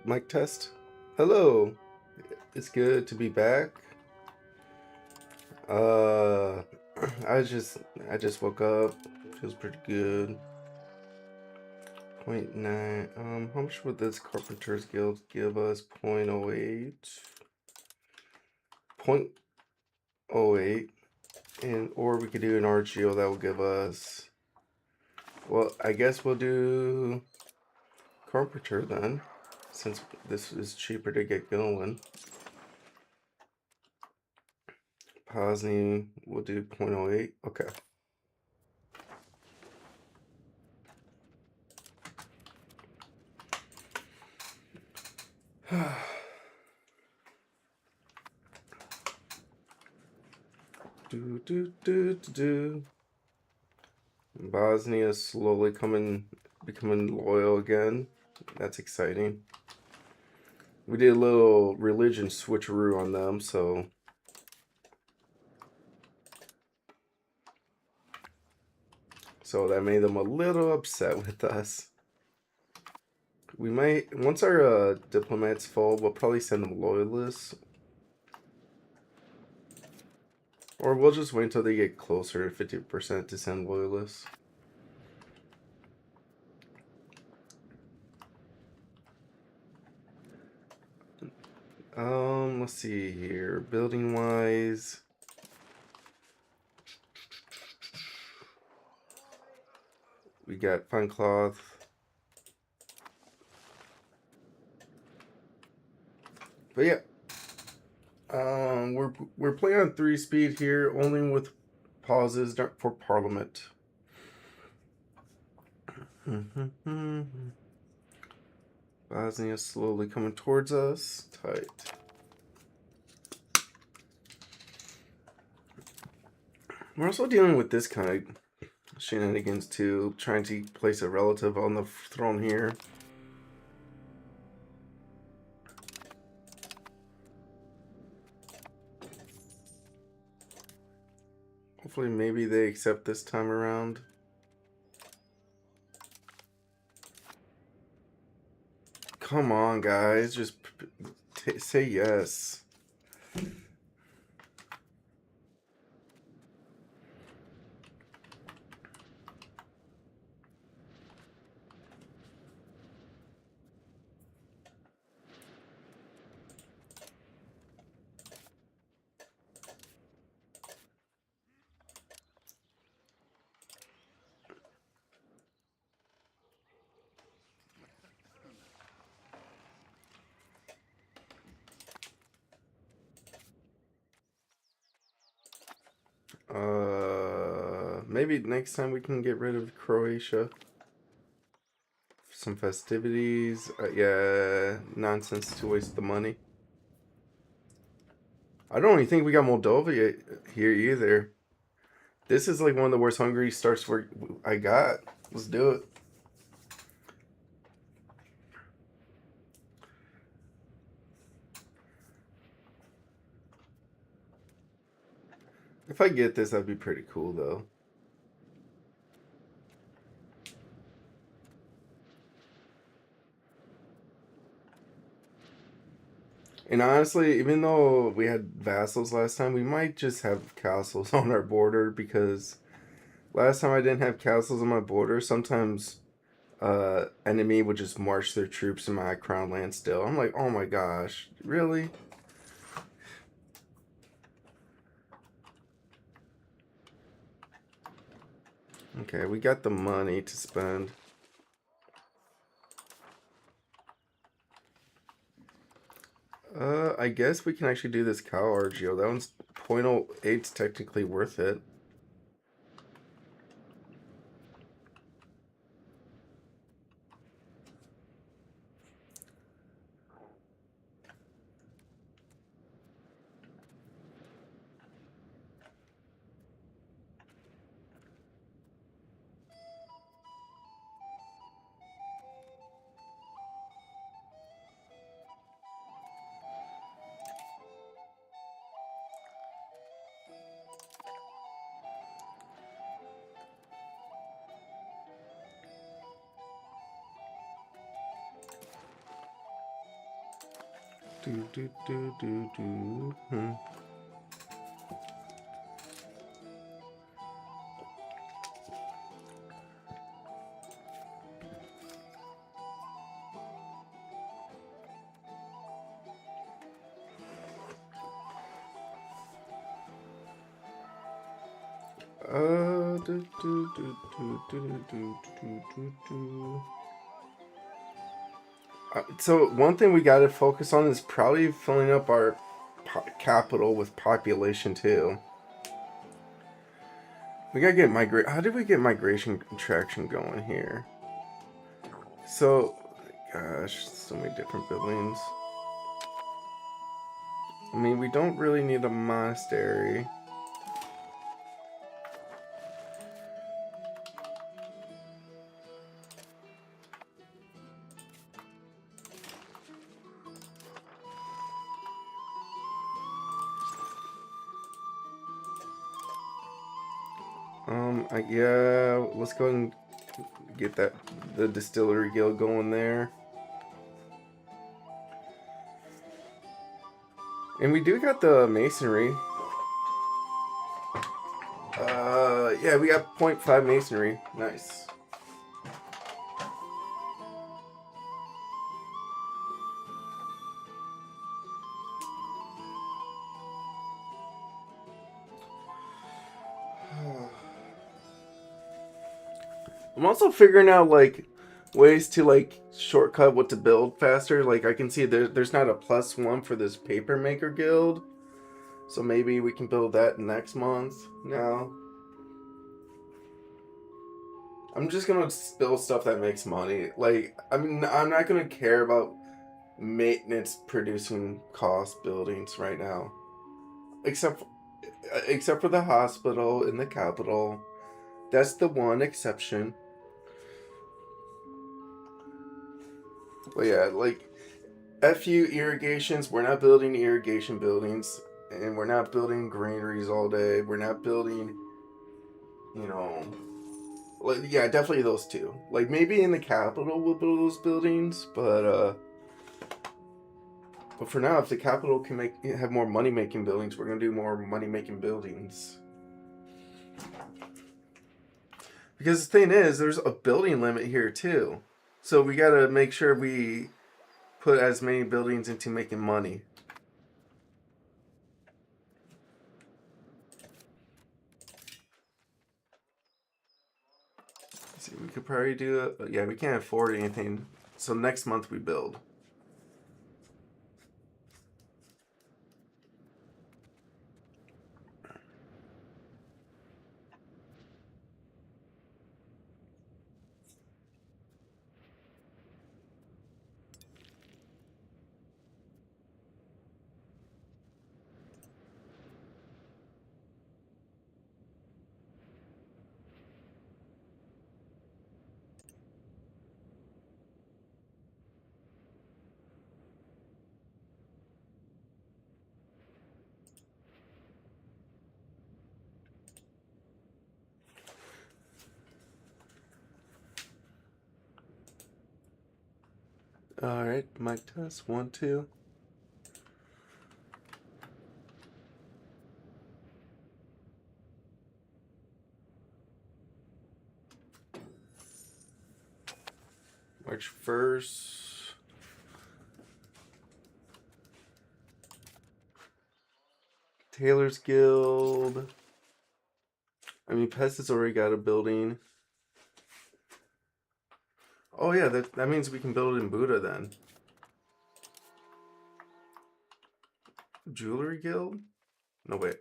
Mic test. Hello. It's good to be back. Uh, I just I just woke up. Feels pretty good. Point 0.9. How much would this Carpenters Guild give us? 0.08. 0.08. And or we could do an RGO that will give us. Well, I guess we'll do Carpenter then, since this is cheaper to get going. Posny, we'll do 0.08. Okay. do do do do do. Bosnia is slowly becoming loyal again. That's exciting. We did a little religion switcheroo on them, so that made them a little upset with us. We might, once our diplomats fall, we'll probably send them loyalists. Or we'll just wait until they get closer to 50% to send loyalists. Let's see here. Building wise. We got fine cloth. But yeah. We're playing on 3 speed here, only with pauses for Parliament. Bosnia slowly coming towards us. Tight. We're also dealing with this kind of shenanigans too, trying to place a relative on the throne here. Hopefully maybe they accept this time around. Come on, guys, just say yes. Maybe next time we can get rid of Croatia. Some festivities. Yeah, nonsense to waste the money. I don't even think we got Moldova here either. This is like one of the worst Hungary starts I got. Let's do it. If I get this, that'd be pretty cool though. And honestly, even though we had vassals last time, we might just have castles on our border because last time I didn't have castles on my border. Sometimes enemy would just march their troops in my crown land still. I'm like, oh my gosh, really? Okay, we got the money to spend. I guess we can actually do this cow RGO. That one's 0.08's technically worth it. Do, do, do, do, do. Do, do, do, do, do, do, do, do, do. So one thing we got to focus on is probably filling up our capital with population too. We gotta get How did we get migration traction going here? So, gosh, so many different buildings. I mean, we don't really need a monastery. Yeah, let's go and get the distillery guild going there. And we do got the masonry. Yeah, we got 0.5 masonry. Nice. I'm also figuring out like ways to like shortcut what to build faster. Like I can see there's not a +1 for this paper maker guild, so maybe we can build that next month. Now, I'm just gonna build stuff that makes money. Like I mean, I'm not gonna care about maintenance producing cost buildings right now, except except for the hospital in the capital. That's the one exception. But yeah, like FU irrigations, we're not building irrigation buildings, and we're not building granaries all day. We're not building, you know, like yeah, definitely those two. Like maybe in the capital we'll build those buildings, but for now, if the capital can have more money making buildings, we're gonna do more money making buildings. Because the thing is, there's a building limit here too, so we gotta make sure we put as many buildings into making money. See, we could probably do it. Yeah, we can't afford anything. So next month we build. All right, mic test 1 2. March 1st. Taylor's Guild. I mean, Pest has already got a building. Oh yeah, that means we can build it in Buddha then. Jewelry Guild? No wait.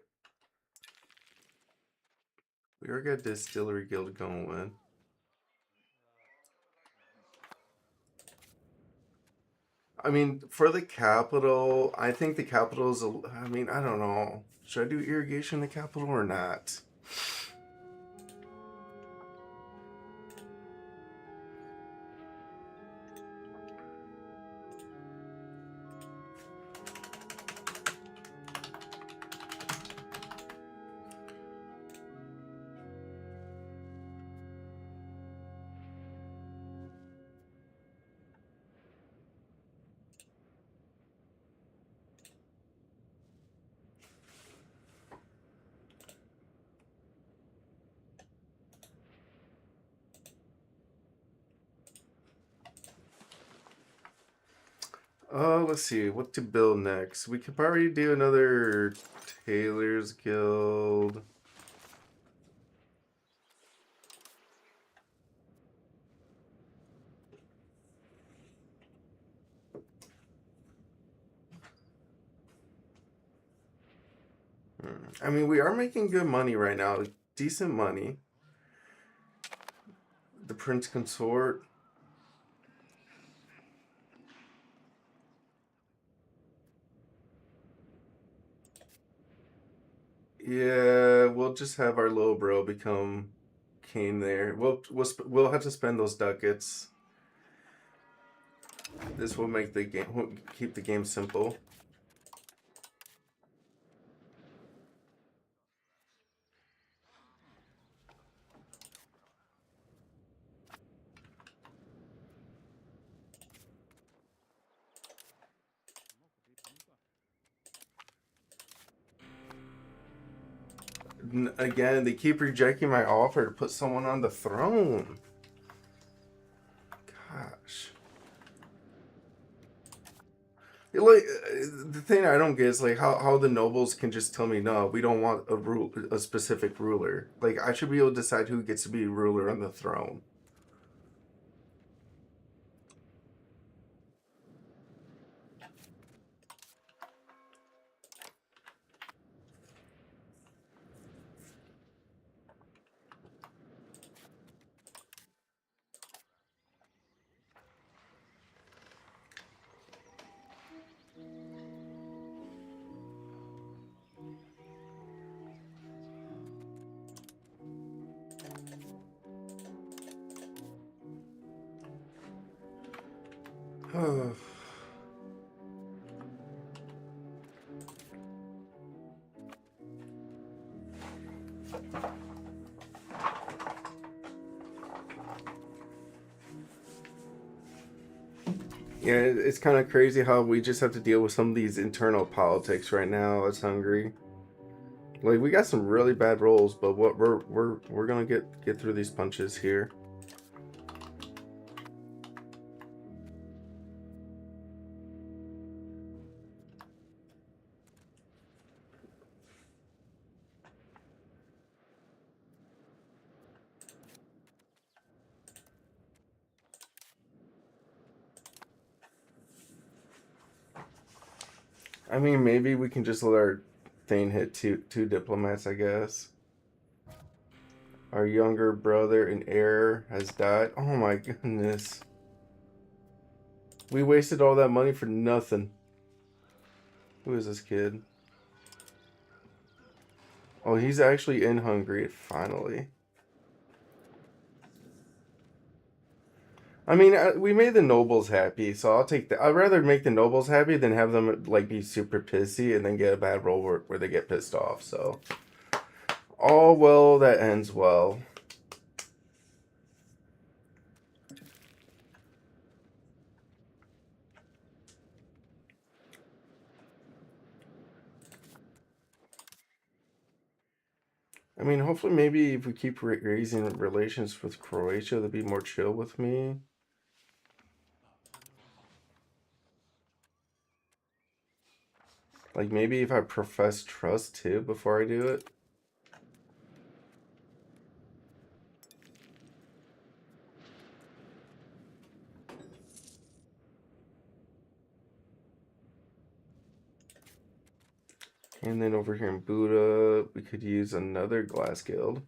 We already got Distillery Guild going with. I mean, for the capital, I think the capital is. I mean, I don't know. Should I do irrigation in the capital or not? Let's see what to build next. We could probably do another Tailor's Guild. I mean, we are making good money right now. Decent money. The Prince Consort. Yeah, we'll just have our little bro become king there. We'll have to spend those ducats. This will make the game keep the game simple. Again, they keep rejecting my offer to put someone on the throne. Gosh. Like the thing I don't get is like how the nobles can just tell me no, we don't want a specific ruler. Like I should be able to decide who gets to be ruler on the throne. Yeah, it's kind of crazy how we just have to deal with some of these internal politics right now as Hungary. Like we got some really bad rolls, but what we're gonna get through these punches here. I mean, maybe we can just let our thing hit two diplomats, I guess. Our younger brother and heir has died. Oh my goodness. We wasted all that money for nothing. Who is this kid? Oh, he's actually in Hungary finally. I mean, we made the nobles happy, so I'll take that. I'd rather make the nobles happy than have them like be super pissy and then get a bad roll where they get pissed off. So all well that ends well. I mean, hopefully, maybe if we keep raising relations with Croatia, they'll be more chill with me. Like maybe if I profess trust too before I do it. And then over here in Buda, we could use another glass guild.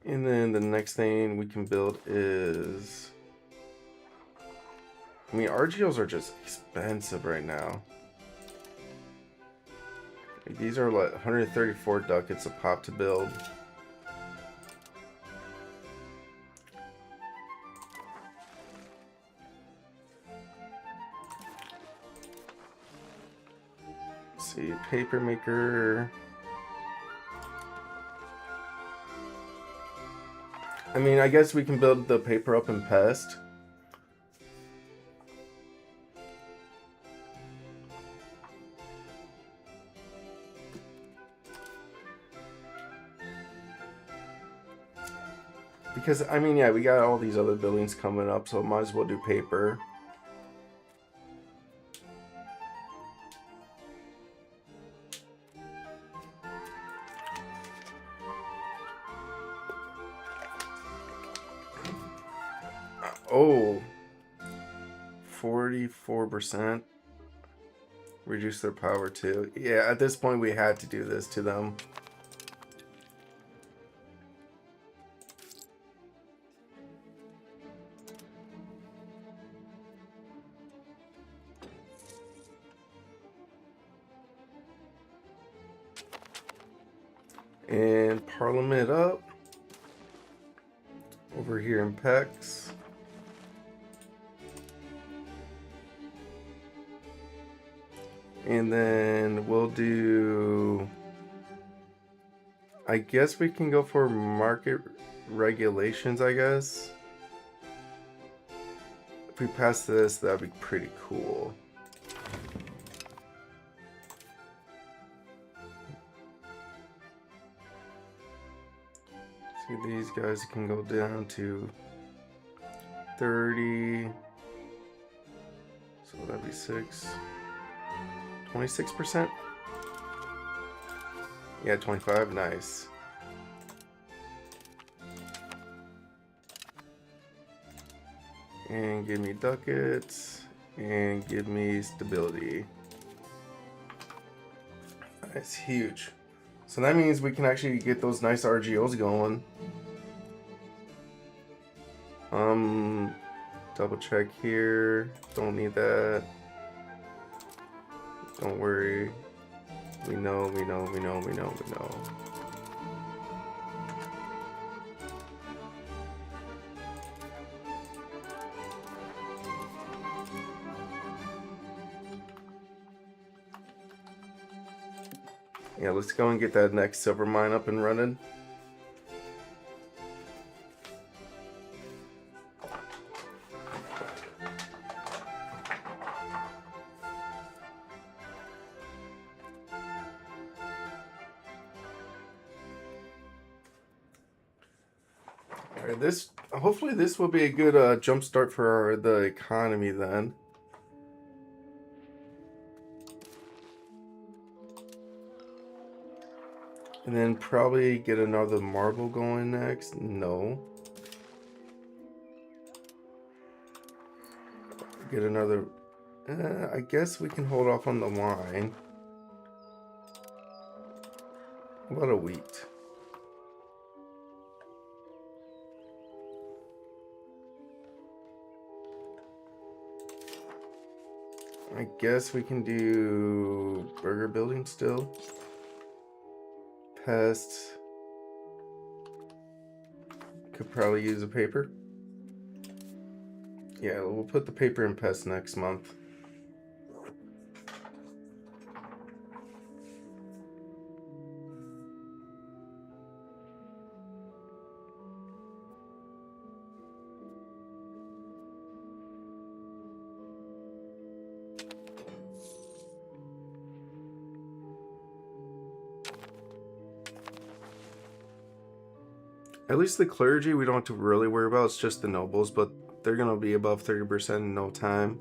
And then the next thing we can build is... I mean, RGLs are just expensive right now. Like, these are like 134 ducats a pop to build. Let's see, paper maker. I mean, I guess we can build the paper up in Pest. Because, I mean, yeah, we got all these other buildings coming up, so might as well do paper. Oh, 44%. Reduce their power too. Yeah, at this point we had to do this to them. And Parliament up. Over here in PEX. And then we'll do... I guess we can go for market regulations, I guess. If we pass this, that'd be pretty cool. See, these guys can go down to 30. So that'd be 26%? Yeah, 25, nice. And give me ducats, and give me stability. That's huge. So that means we can actually get those nice RGOs going. Double check here. Don't need that. Don't worry. We know. Yeah, let's go and get that next silver mine up and running. Alright, hopefully this will be a good jump start for the economy then. And then probably get another marble going next. No. Get another... I guess we can hold off on the wine. What about a wheat? I guess we can do burger building still. Pest. Could probably use a paper. Yeah, we'll put the paper in pest next month. At least the clergy we don't have to really worry about. It's just the nobles, but they're going to be above 30% in no time.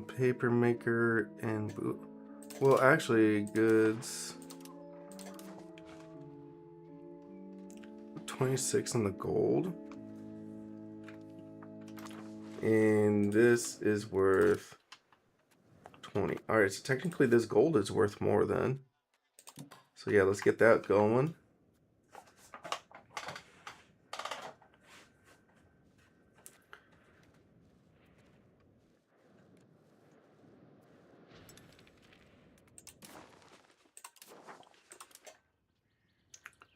Paper maker and boot. Well, actually, goods. 26 on the gold. And this is worth 20. Alright, so technically this gold is worth more then. So yeah, let's get that going.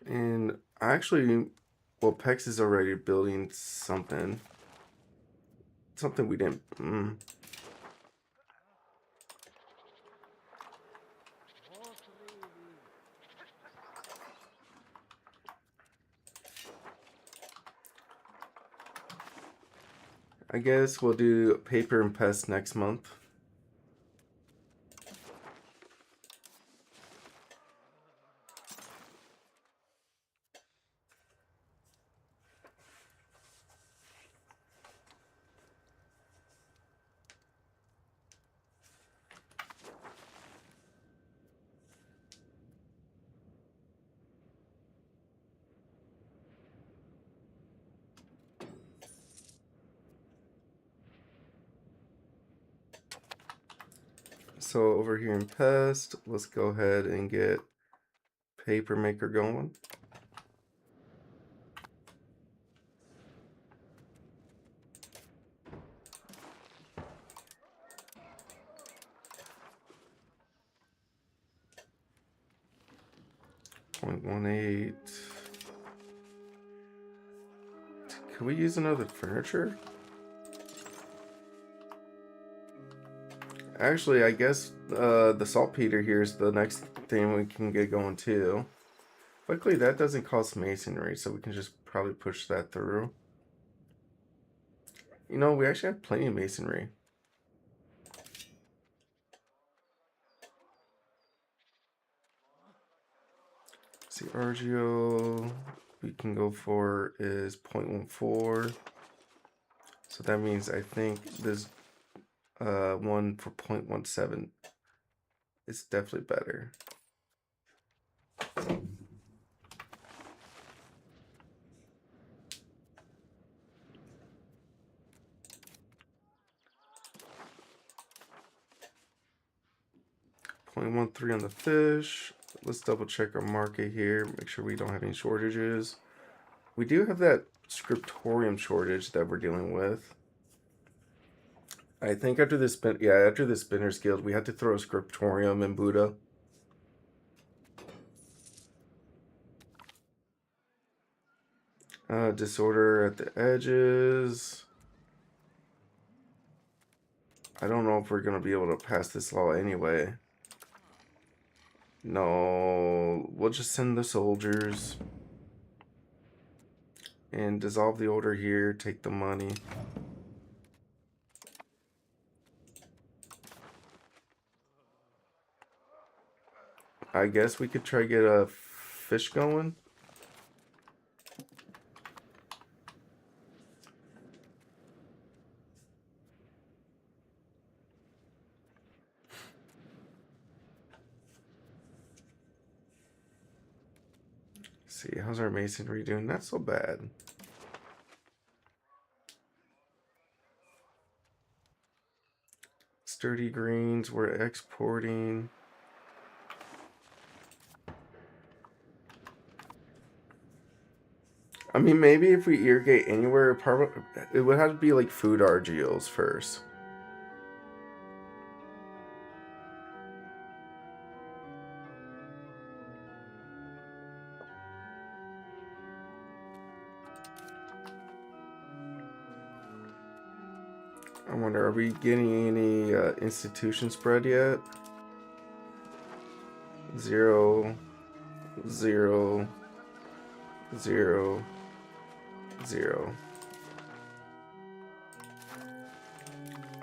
And actually, well, Pex is already building something. Something we didn't... I guess we'll do paper and pest next month. So over here in pest, let's go ahead and get paper maker going. .18. Can we use another furniture? Actually, I guess the saltpeter here is the next thing we can get going too. Luckily, that doesn't cost masonry, so we can just probably push that through. You know, we actually have plenty of masonry. See, RGO we can go for is 0.14. So that means I think this one for 0.17 is definitely better. .13 on the fish. Let's double check our market here, make sure we don't have any shortages. We do have that scriptorium shortage that we're dealing with. I think after this after the Spinner's Guild, we had to throw a scriptorium in Buddha. Disorder at the edges. I don't know if we're gonna be able to pass this law anyway. No, we'll just send the soldiers and dissolve the order here, take the money. I guess we could try to get a fish going. See, how's our masonry doing? Not so bad. Sturdy greens, we're exporting. I mean, maybe if we irrigate anywhere, it would have to be like food RGOs first. I wonder, are we getting any institution spread yet? 0, 0, 0, 0.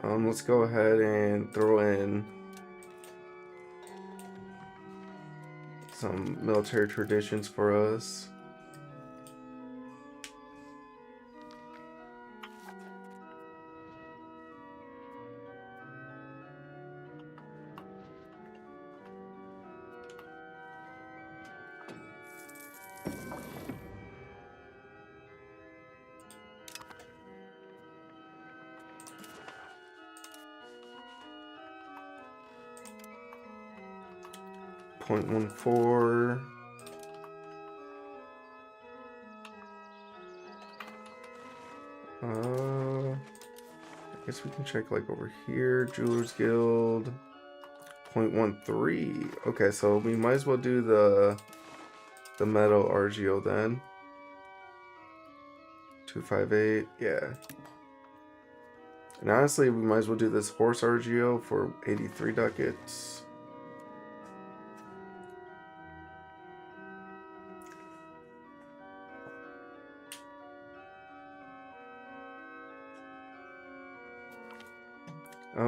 Let's go ahead and throw in some military traditions for us. .14. I guess we can check like over here. Jewelers Guild. 0.13. Okay, so we might as well do the metal RGO then. 258. Yeah. And honestly, we might as well do this horse RGO for 83 ducats.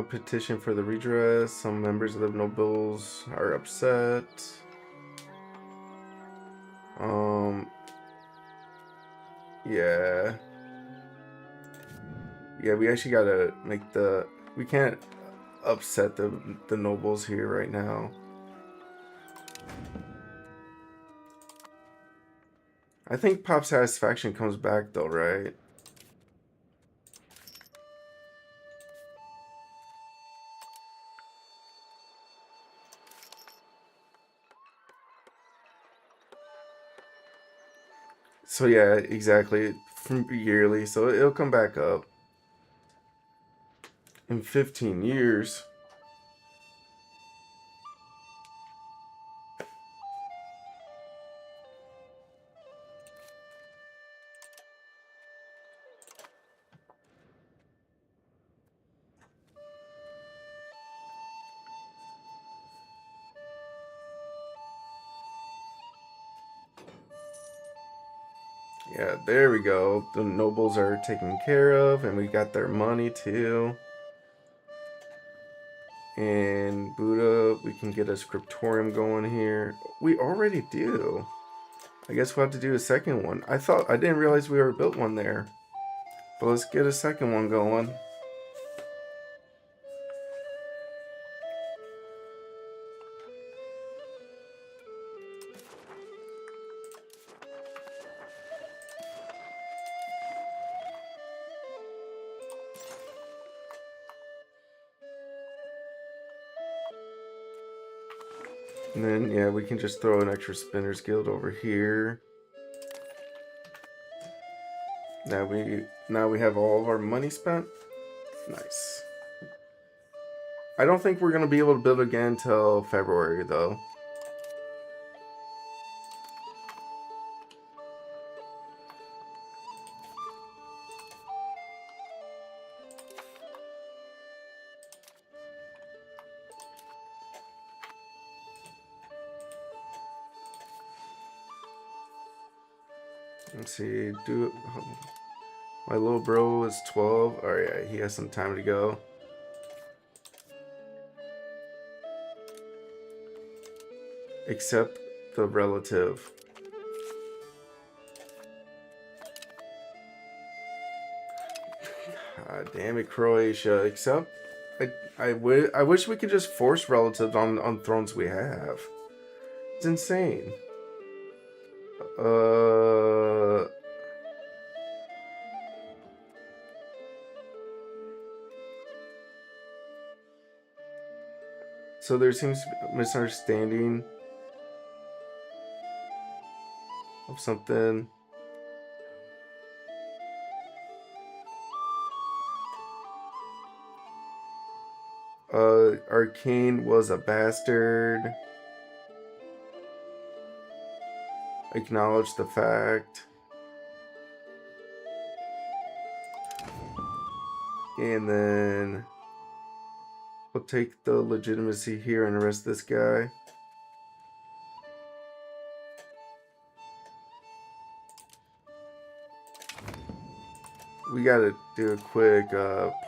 Petition for the redress. Some members of the nobles are upset. Yeah. Yeah, we actually gotta make we can't upset the nobles here right now. I think pop satisfaction comes back though, right? So yeah, exactly. From yearly, so it'll come back up in 15 years. Yeah, there we go. The nobles are taken care of, and we got their money too. And Buddha, we can get a scriptorium going here. We already do. I guess we'll have to do a second one. I didn't realize we already built one there. But let's get a second one going. And then yeah, we can just throw an extra spinner's guild over here. Now we have all of our money spent. Nice. I don't think we're gonna be able to build again until February though. Let's see. My little bro is 12. Oh yeah, he has some time to go. Except the relative. God damn it, Croatia. Except, I wish we could just force relatives on thrones we have. It's insane. Uh, so there seems to be a misunderstanding of something. Arcane was a bastard. Acknowledge the fact. And then we'll take the legitimacy here and arrest this guy. We gotta do a quick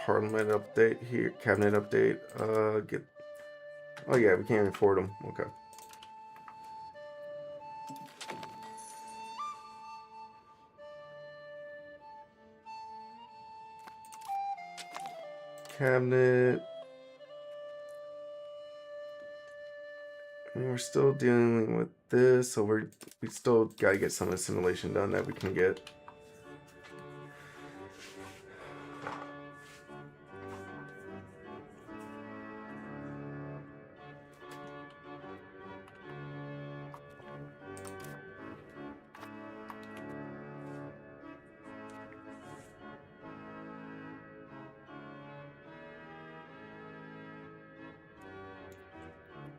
parliament update here, cabinet update. Get. Oh yeah, we can't even afford them. Okay. Cabinet. I mean, we're still dealing with this, so we still gotta get some assimilation done that we can get.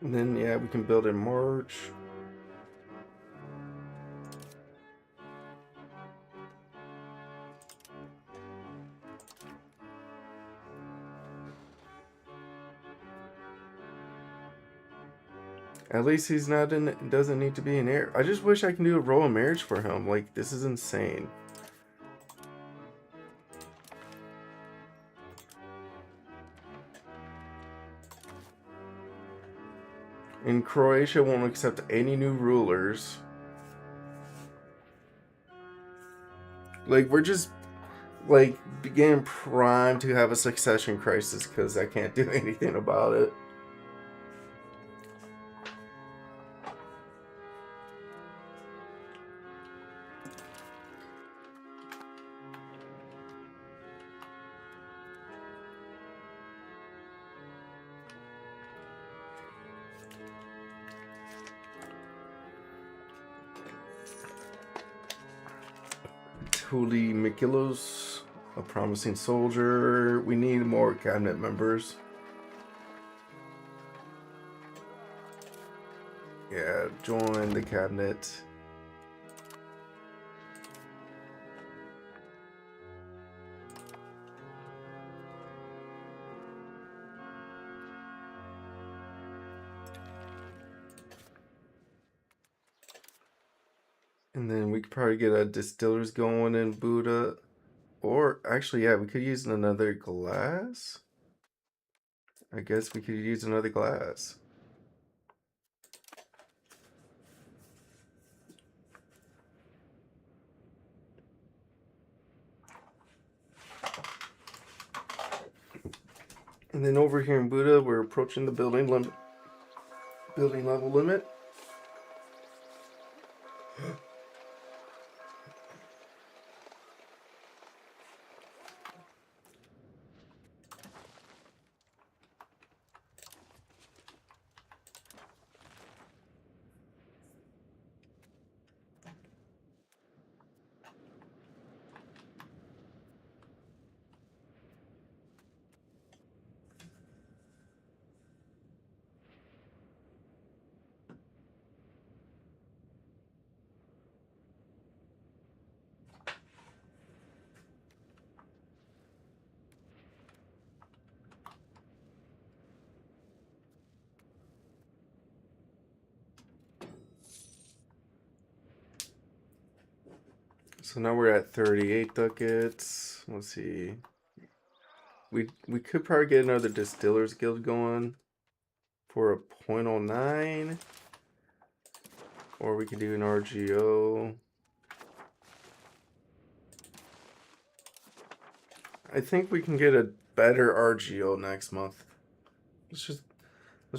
And then yeah, we can build in March. At least he's not in. Doesn't need to be an heir. I just wish I can do a royal marriage for him. Like this is insane. And Croatia won't accept any new rulers. Like we're just like getting primed to have a succession crisis because I can't do anything about it. Kuli Mikilos, a promising soldier. We need more cabinet members. Yeah, join the cabinet. And then we could probably get a distillers going in Buddha. Or actually, yeah, we could use another glass. I guess we could use another glass. And then over here in Buddha, we're approaching the building level limit. So now we're at 38 ducats. Let's see. We could probably get another distillers guild going for a 0.09. Or we could do an RGO. I think we can get a better RGO next month. Let's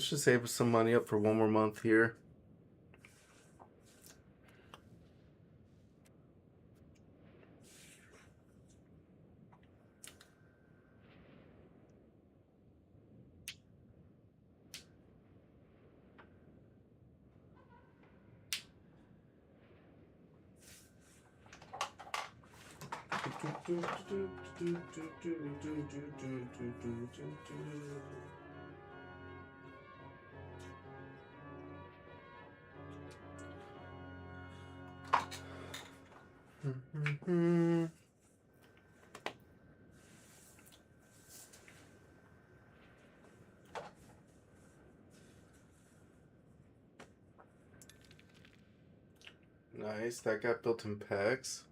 just save some money up for one more month here. Nice, that got built in packs.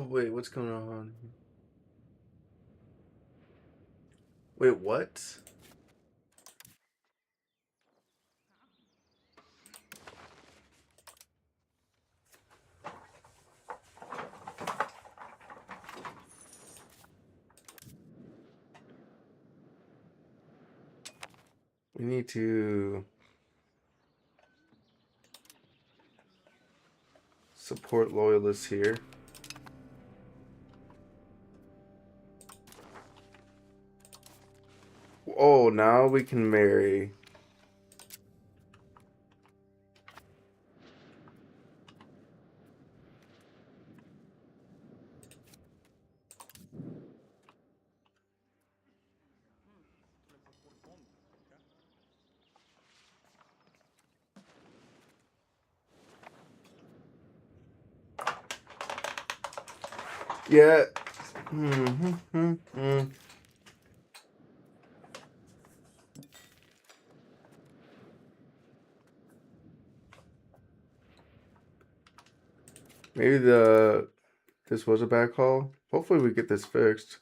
Wait, what's going on? Wait, what? We need to support loyalists here. Oh, now we can marry. Yeah. Maybe this was a bad call. Hopefully we get this fixed.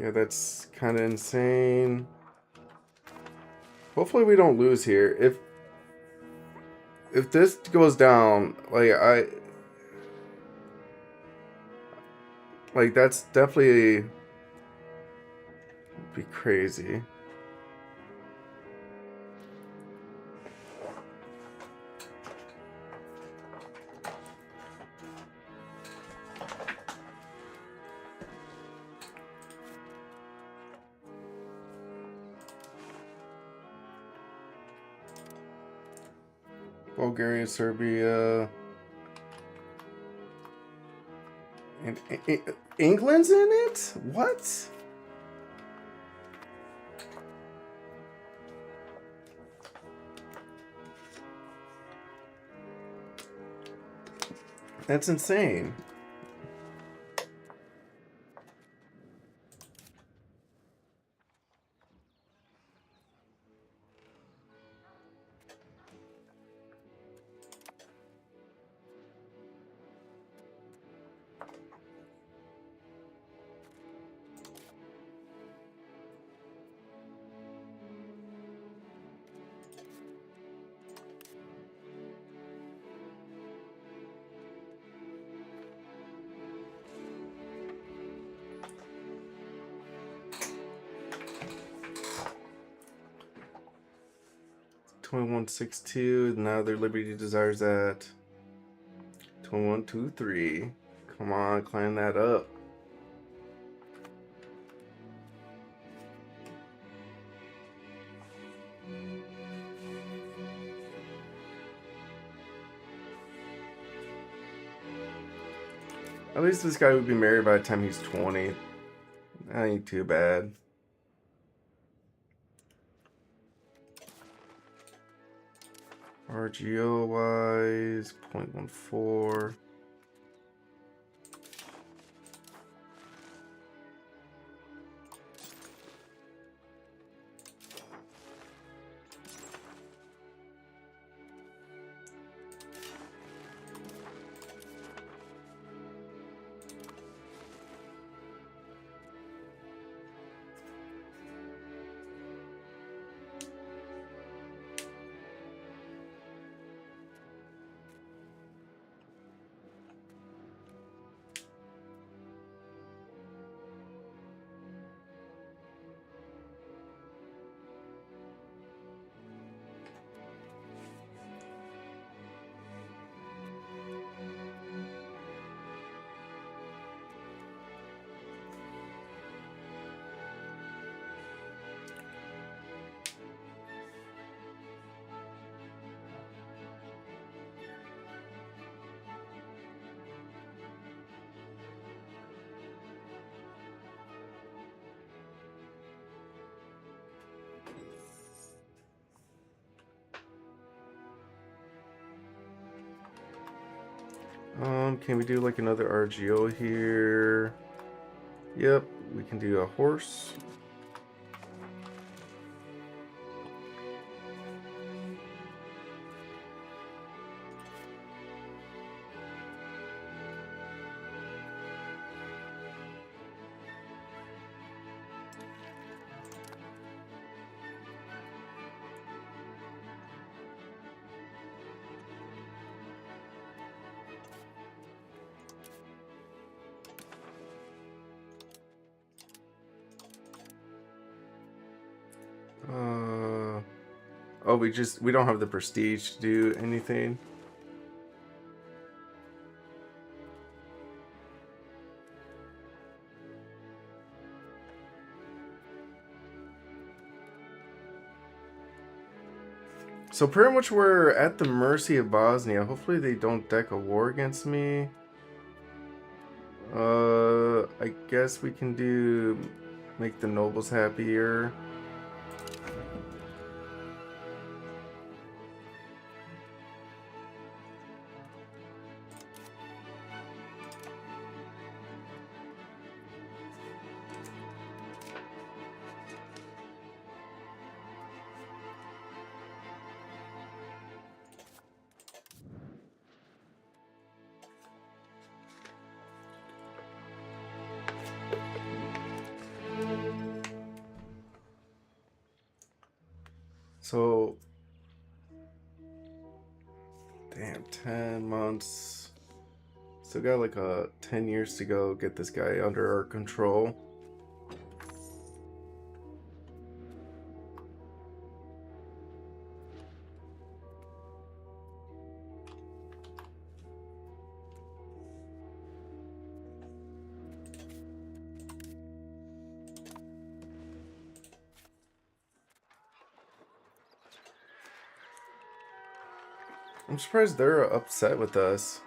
Yeah, that's kind of insane. Hopefully we don't lose here. If this goes down, like that's definitely be crazy. Bulgaria, Serbia, and England's in it? What? That's insane. $21.62. Now their Liberty Desires at 21.23. Come on, climb that up. At least this guy would be married by the time he's 20. That ain't too bad. RGO wise, 0.14. Can we do like another RGO here? Yep, we can do a horse. Oh, we don't have the prestige to do anything. So pretty much we're at the mercy of Bosnia. Hopefully they don't deck a war against me. I guess we can make the nobles happier. So, damn, 10 months. Still got like 10 years to go. Get this guy under our control. I'm surprised they're upset with us.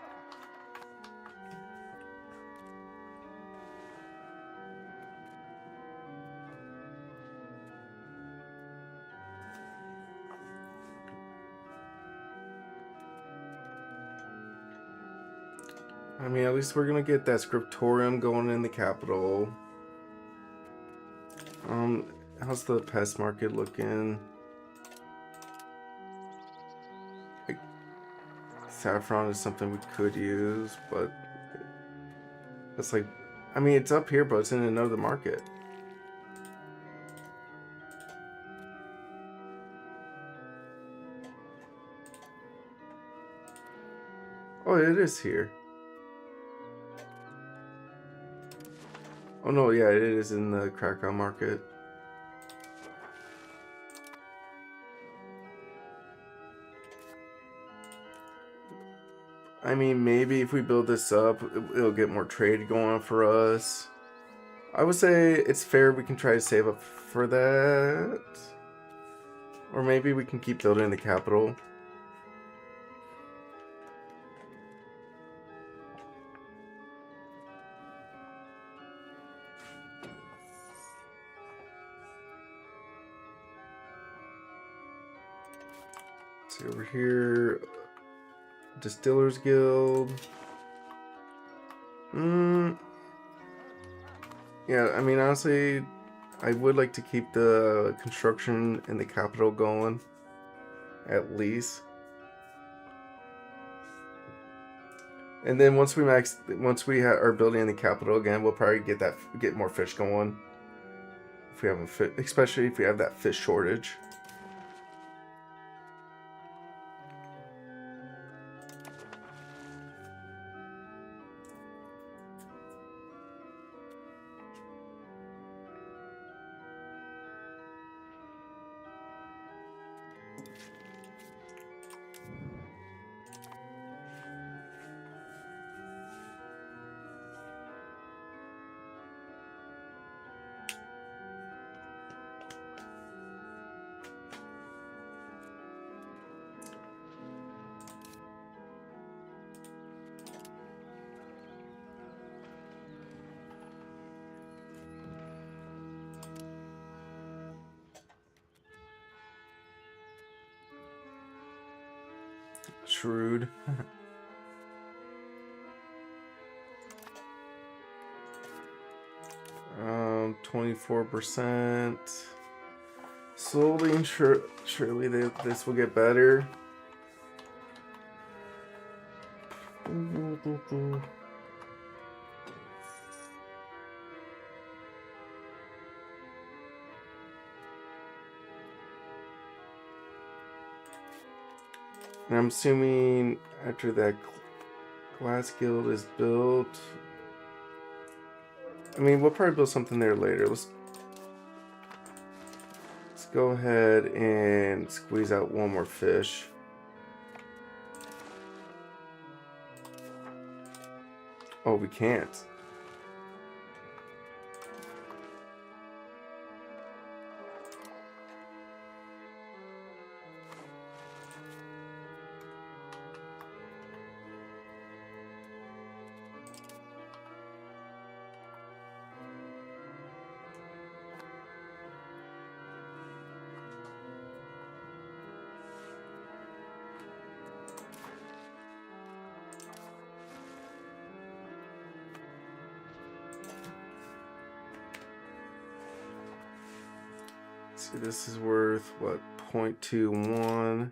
I mean, at least we're gonna get that scriptorium going in the capital. How's the pest market looking? Like, saffron is something we could use, but it's like, I mean, it's up here, but it's in another market. Oh, it is here. Oh no, yeah, it is in the Krakow market. I mean, maybe if we build this up, it'll get more trade going for us. I would say it's fair we can try to save up for that. Or maybe we can keep building the capital. Let's see over here. Distillers Guild. Yeah, I mean, honestly, I would like to keep the construction in the capital going, at least. And then once we are building in the capital again, we'll probably get more fish going. If we have especially if we have that fish shortage. Shrewd. 24%. Slowly and surely this will get better. And I'm assuming after that glass guild is built, I mean, we'll probably build something there later. Let's go ahead and squeeze out one more fish. Oh, we can't. See, this is worth what, 0.21.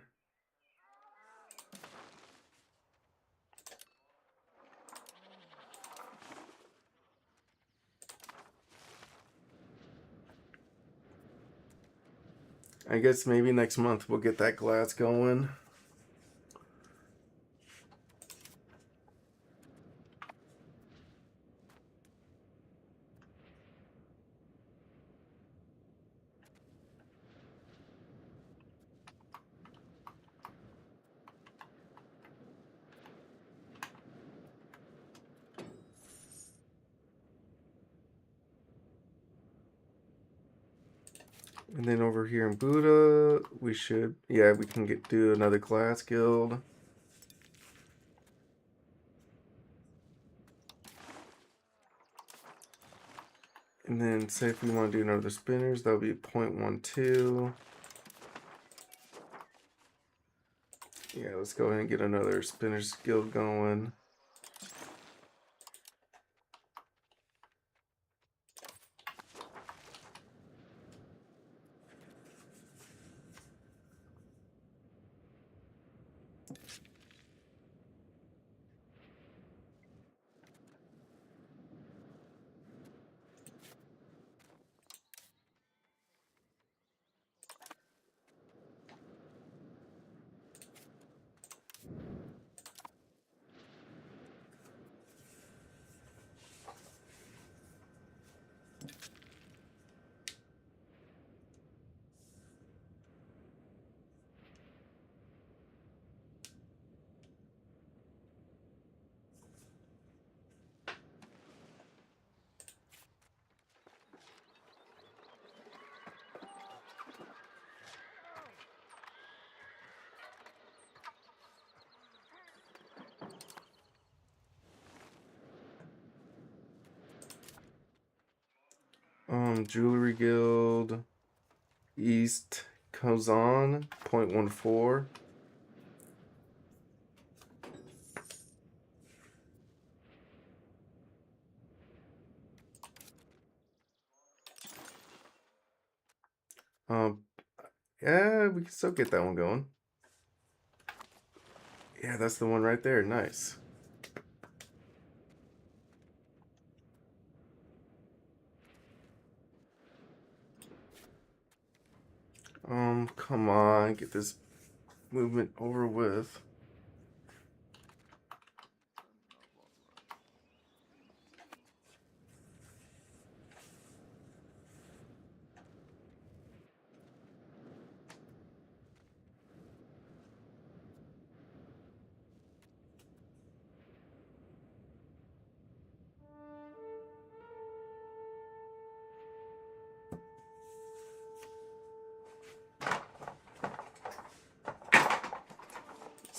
I guess maybe next month we'll get that glass going. And then over here in Buddha, we should, yeah, we can do another glass guild. And then say if we want to do another spinners, that'll be 0.12. Yeah, let's go ahead and get another spinners guild going. Jewelry guild, East Kazan, 0.14. Um, yeah, we can still get that one going. Yeah, that's the one right there. Nice. Come on, get this movement over with.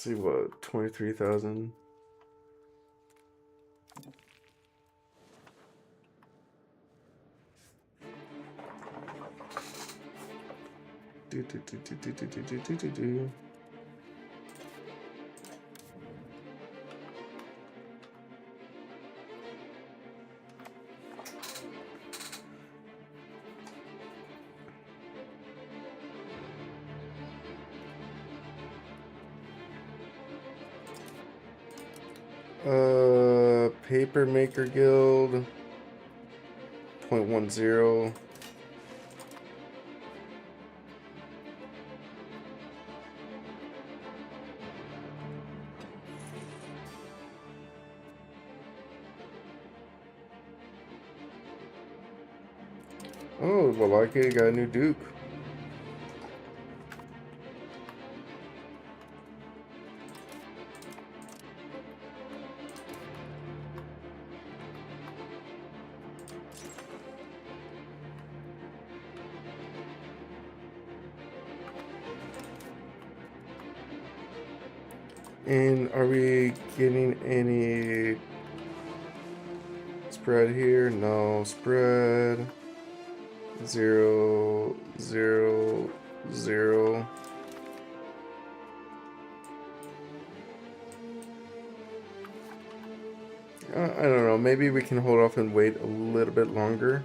Let's see what 23,000. Do do do do do do do do do do. Paper Maker Guild, 0.10. Oh, well, like it, got a new Duke. And are we getting any spread here? No spread. 0, 0, 0. I don't know. Maybe we can hold off and wait a little bit longer.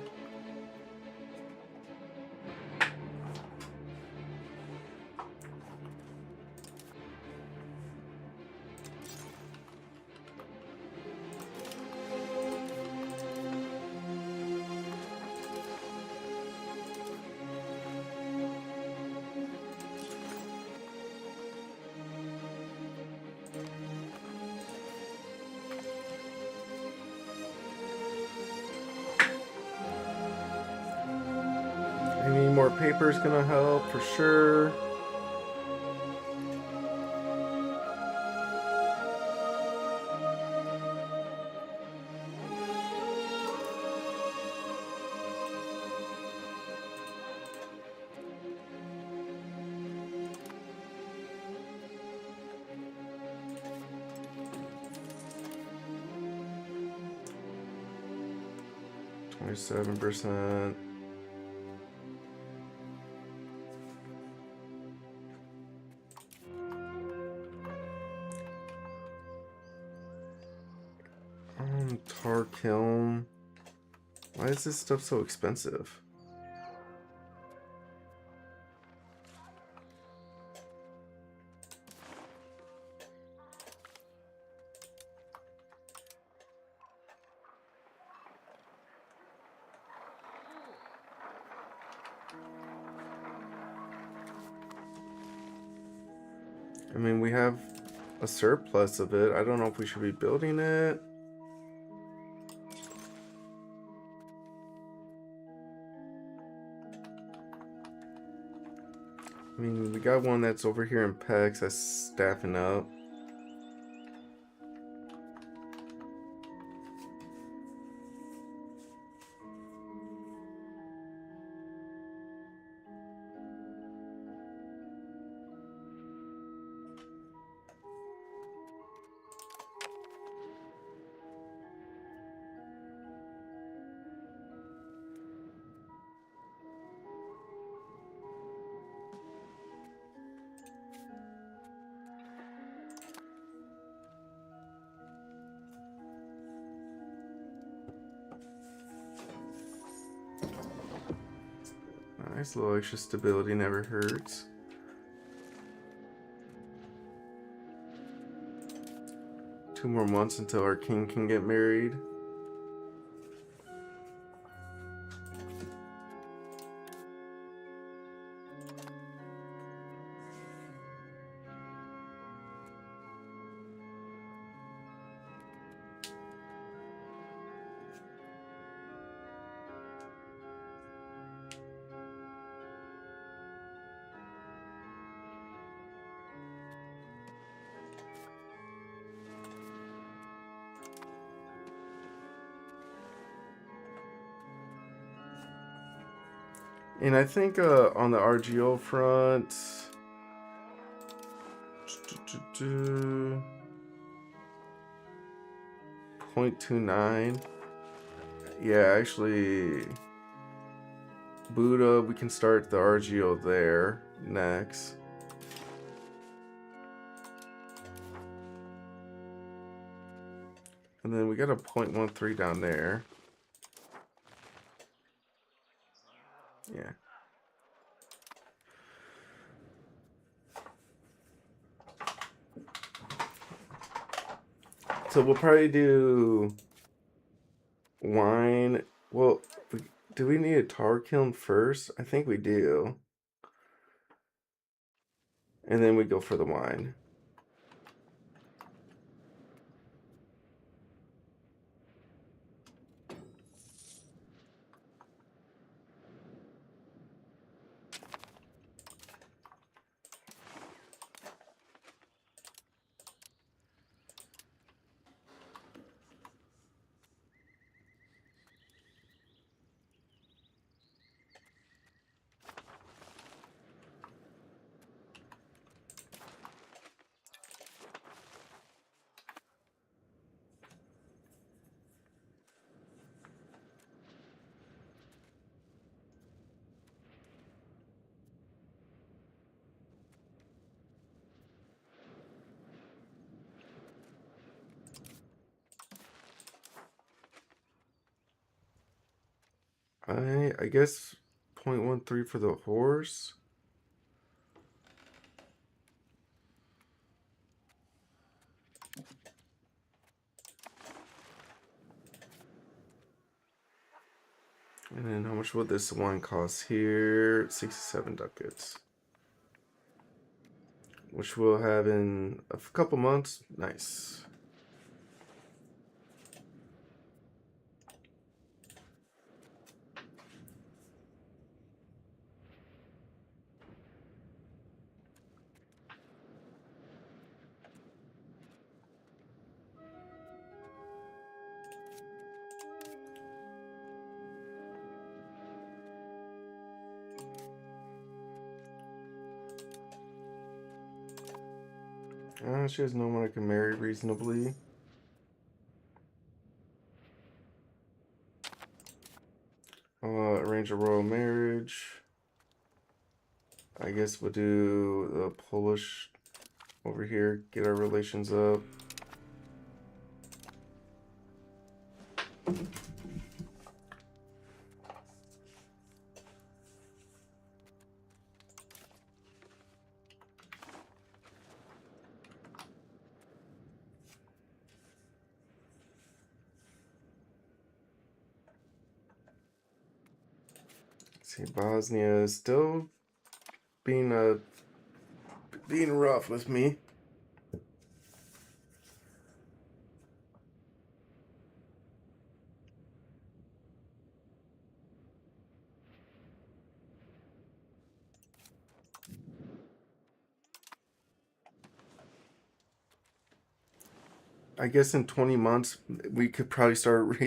Wood paper is gonna help for sure. %. Tar kiln. Why is this stuff so expensive? I mean, we have a surplus of it. I don't know if we should be building it. I mean, we got one that's over here in Pex that's staffing up. Nice, a little extra stability never hurts. Two more months until our king can get married. And I think on the RGO front, 0.29. Yeah, actually, Buddha, we can start the RGO there next. And then we got a 0.13 down there. Yeah. So we'll probably do wine. Well, do we need a tar kiln first? I think we do. And then we go for the wine. I guess 0.13 for the horse. And then how much would this wine cost here? 67 ducats. Which we'll have in a couple months. Nice. She has no one I can marry reasonably. Arrange a royal marriage. I guess we'll do the Polish over here. Get our relations up. See, Bosnia is still being rough with me. I guess in 20 months we could probably start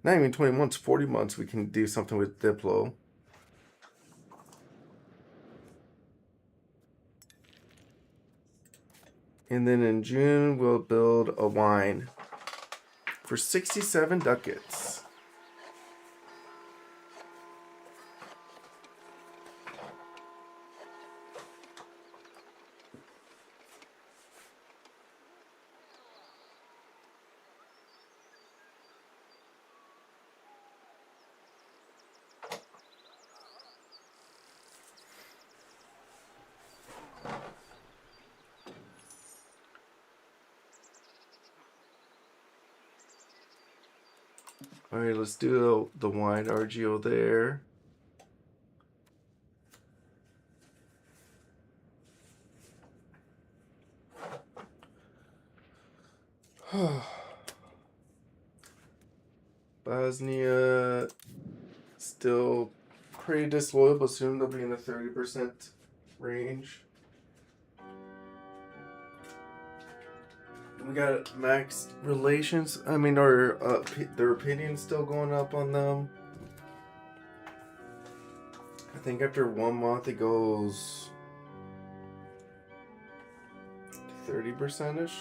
not even 20 months, 40 months we can do something with Diplo. And then in June we'll build a wine for 67 ducats. All right, let's do the wine RGO there. Bosnia still pretty disloyal, but soon they'll be in the 30% range. We got max relations. I mean, their opinion's still going up on them. I think after 1 month it goes 30%ish.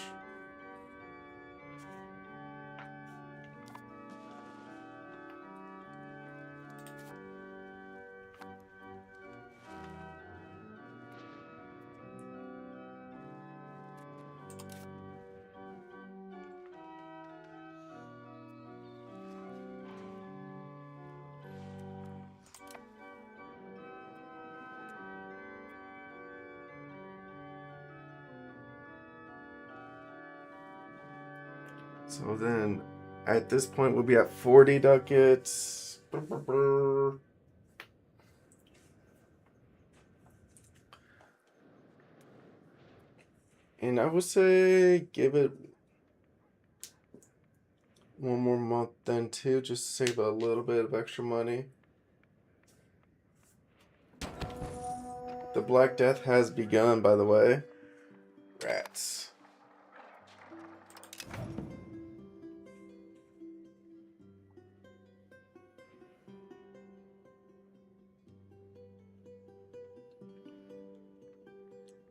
So then, at this point, we'll be at 40 ducats. And I would say give it 1 more month then too, just to save a little bit of extra money. The Black Death has begun, by the way. Rats.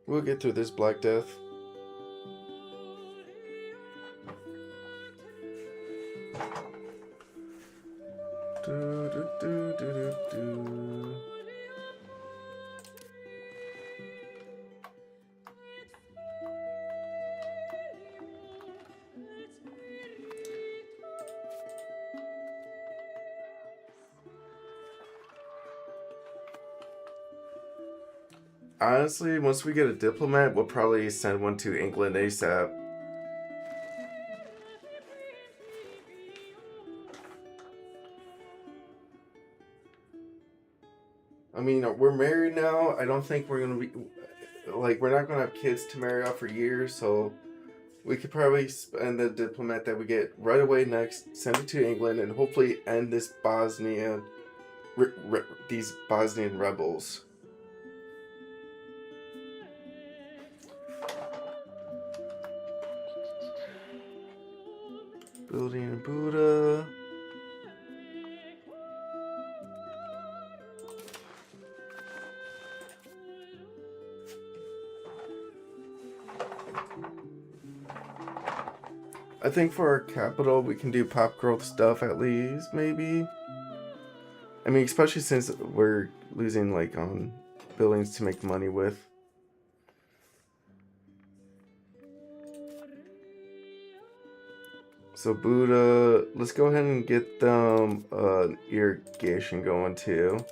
We'll get through this Black Death. Do, do, do, do, do, do. Honestly, once we get a diplomat, we'll probably send one to England ASAP. I mean, we're married now. I don't think we're gonna be we're not gonna have kids to marry off for years, so we could probably spend the diplomat that we get right away next, send it to England, and hopefully end this these Bosnian rebels. Building Buddha. I think for our capital, we can do pop growth stuff at least, maybe. I mean, especially since we're losing like on buildings to make money with. So Buddha, let's go ahead and get them irrigation going too.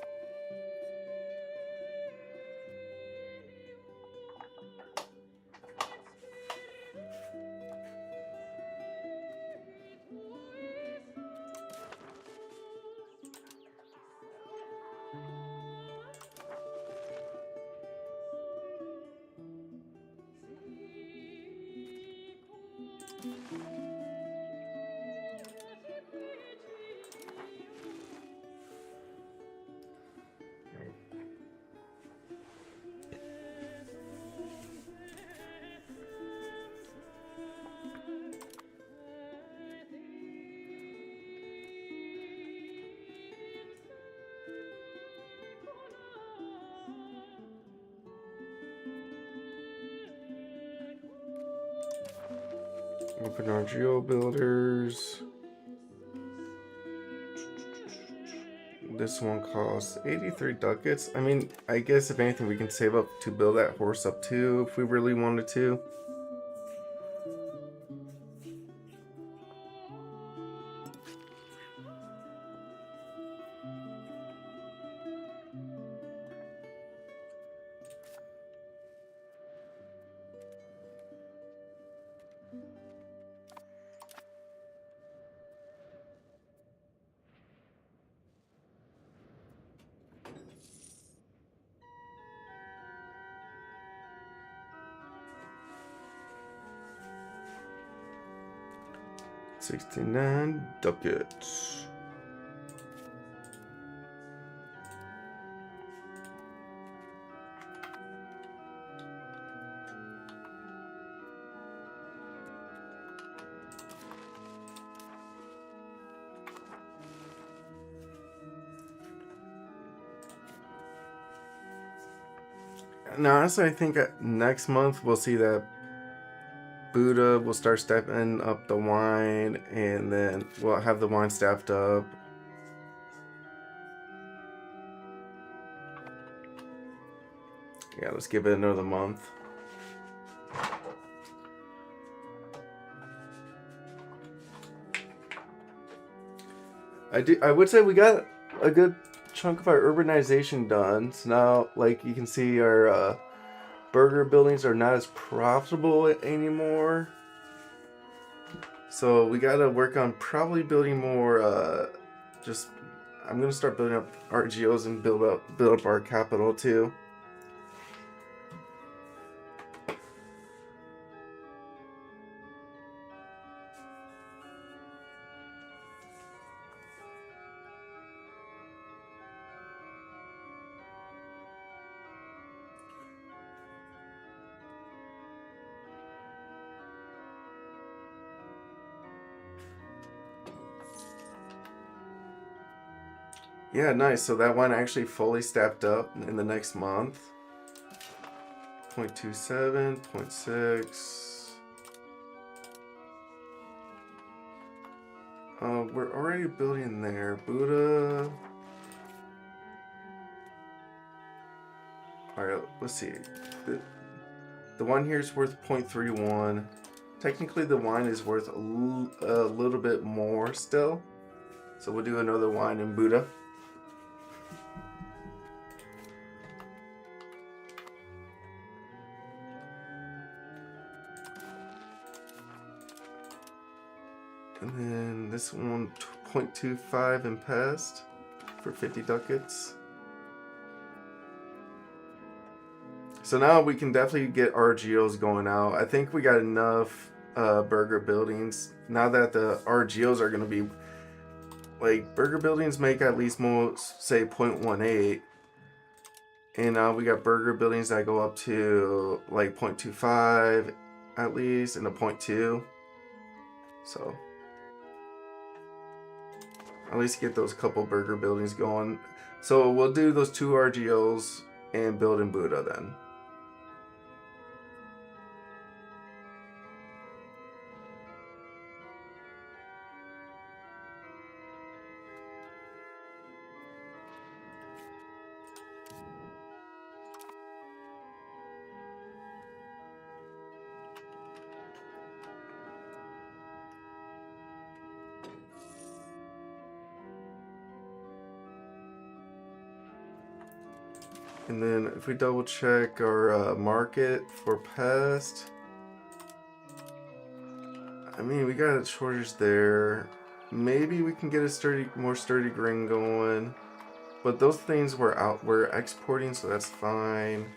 Open our geo builders. This one costs 83 ducats. I mean, I guess if anything, we can save up to build that horse up too if we really wanted to. $69 ducats. Now, honestly, I think next month we'll see that Buddha will start stepping up the wine, and then we'll have the wine staffed up. Yeah, let's give it another month. I would say we got a good chunk of our urbanization done. So now, like you can see, our burger buildings are not as profitable anymore. So we gotta work on probably building more. I'm gonna start building up RGOs and build up our capital too. Yeah, nice. So that one actually fully stepped up in the next month. 0.27, 0.6. We're already building there. Buddha. Alright, let's see. The one here is worth 0.31. Technically, the wine is worth a little bit more still. So we'll do another wine in Buddha. And then this one, 0.25 in pest for 50 ducats. So now we can definitely get RGOs going out. I think we got enough burger buildings. Now that the RGOs are going to be, like, burger buildings make at least most, say, 0.18. And now we got burger buildings that go up to, like, 0.25 at least, and a 0.2. So at least get those couple burger buildings going. So we'll do those 2 RGOs and build in Buddha then. And then if we double check our market for pest, I mean, we got a shortage there. Maybe we can get a more sturdy grain going. But those things we're exporting, so that's fine.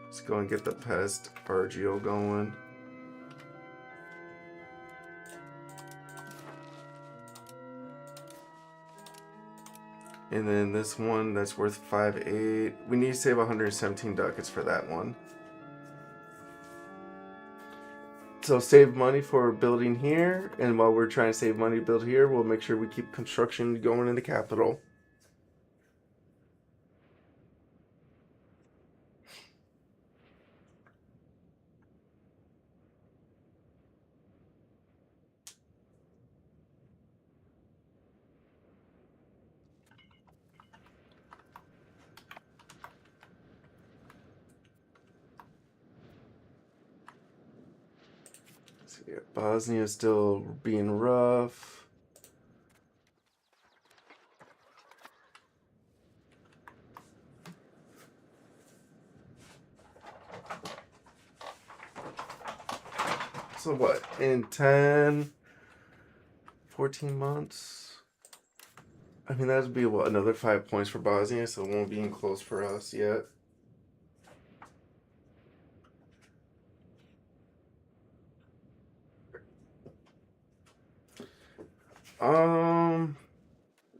Let's go and get the pest RGO going. And then this one that's worth 5.8. We need to save 117 ducats for that one. So save money for building here, and while we're trying to save money to build here, we'll make sure we keep construction going in the capital. So yeah, Bosnia is still being rough. So what, in 10, 14 months? I mean, that would be, what, another 5 points for Bosnia, so it won't be in close for us yet.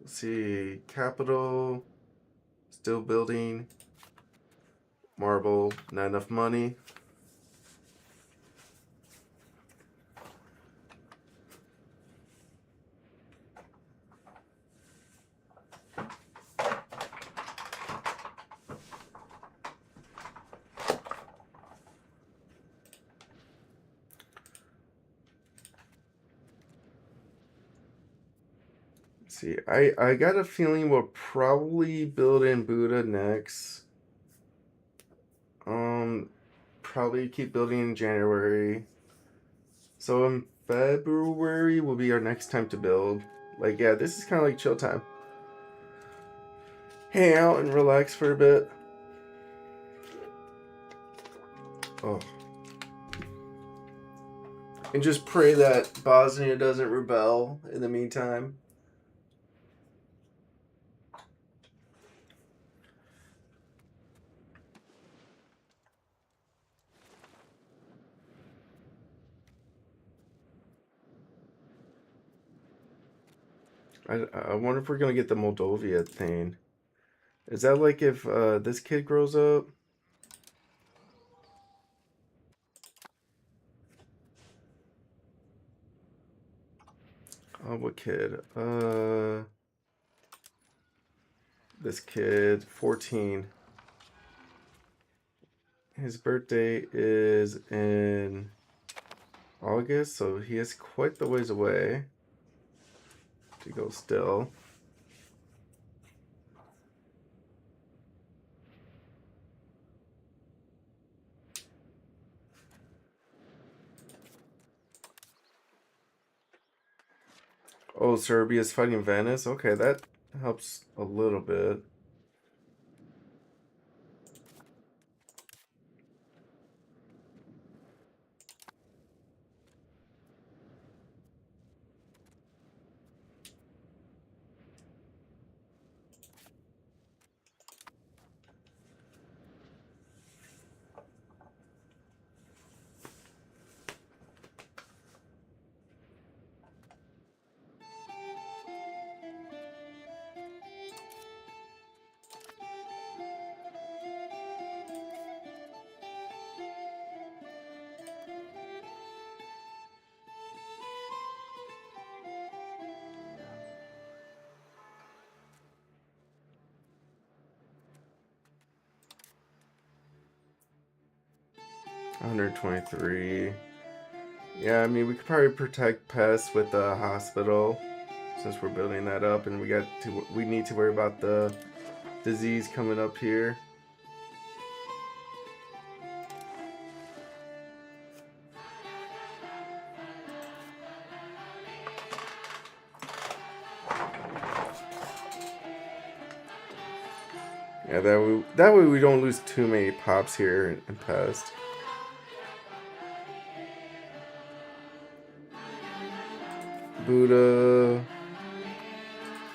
Let's see, capital, still building, marble, not enough money. See, I got a feeling we'll probably build in Buddha next. Probably keep building in January. So in February will be our next time to build. Like, yeah, this is kind of like chill time. Hang out and relax for a bit. Oh. And just pray that Bosnia doesn't rebel in the meantime. I wonder if we're gonna get the Moldovia thing. Is that like if this kid grows up? Oh, what kid? This kid, 14. His birthday is in August, so he is quite the ways away to go still. Oh, Serbia's fighting Venice? Okay, that helps a little bit. $123. Yeah, I mean, we could probably protect pests with the hospital since we're building that up, and we need to worry about the disease coming up here. Yeah, that way we don't lose too many pops here in pest. Buddha.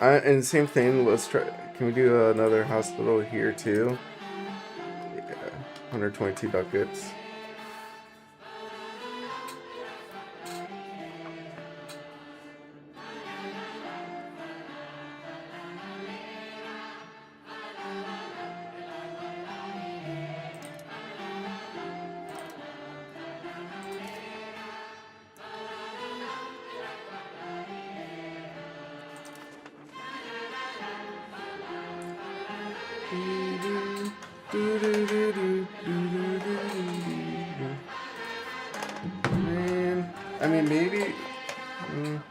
And same thing. Let's try. Can we do another hospital here too? Yeah, 122 ducats. Man, I mean maybe. mm,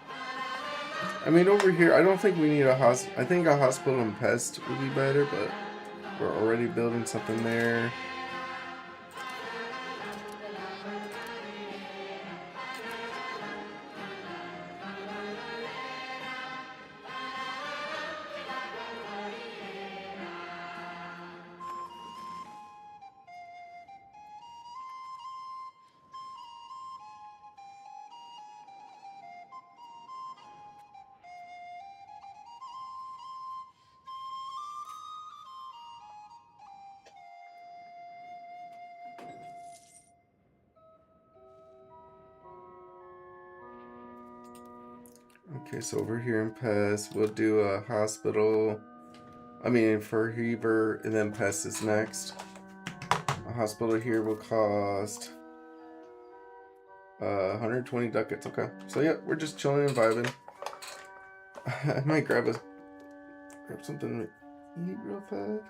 I mean over here, I don't think we need a I think a hospital and pest would be better, but we're already building something there. Okay, so over here in pest, we'll do a hospital. I mean, for Heber, and then pest is next. A hospital here will cost 120 ducats. Okay, so yeah, we're just chilling and vibing. I might grab something to eat real fast.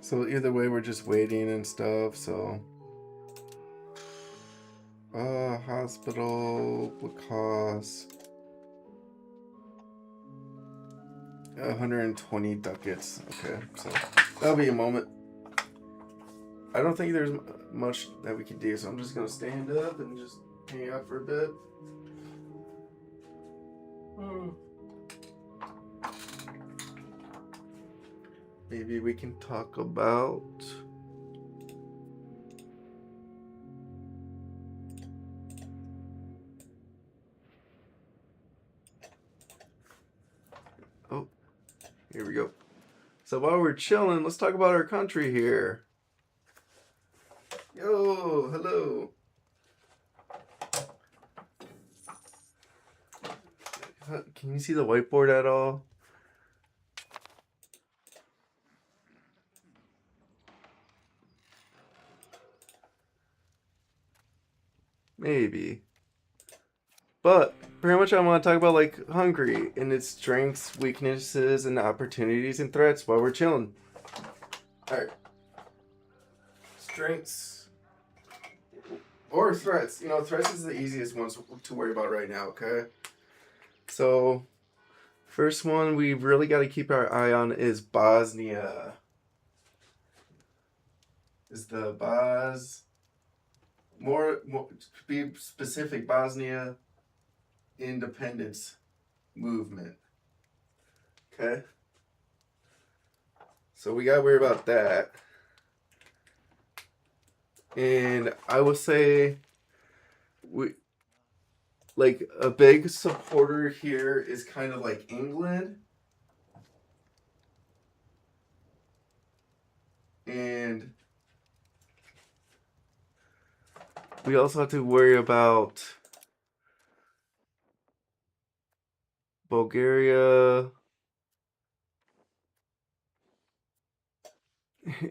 So either way, we're just waiting and stuff. So, hospital would cost 120 ducats. Okay, so that'll be a moment. I don't think there's much that we can do, so I'm just gonna stand up and just hang out for a bit. Maybe we can talk about. Oh, here we go. So while we're chilling, let's talk about our country here. Yo, hello. Can you see the whiteboard at all? Maybe. But pretty much I want to talk about like Hungary and its strengths, weaknesses, and opportunities and threats while we're chilling. Alright. Strengths or threats. You know, threats is the easiest ones to worry about right now, okay? So, first one we really got to keep our eye on is Bosnia. Is the more to be specific, Bosnia independence movement. Okay? So we gotta worry about that. And I will say we like a big supporter here is kind of like England. And we also have to worry about Bulgaria.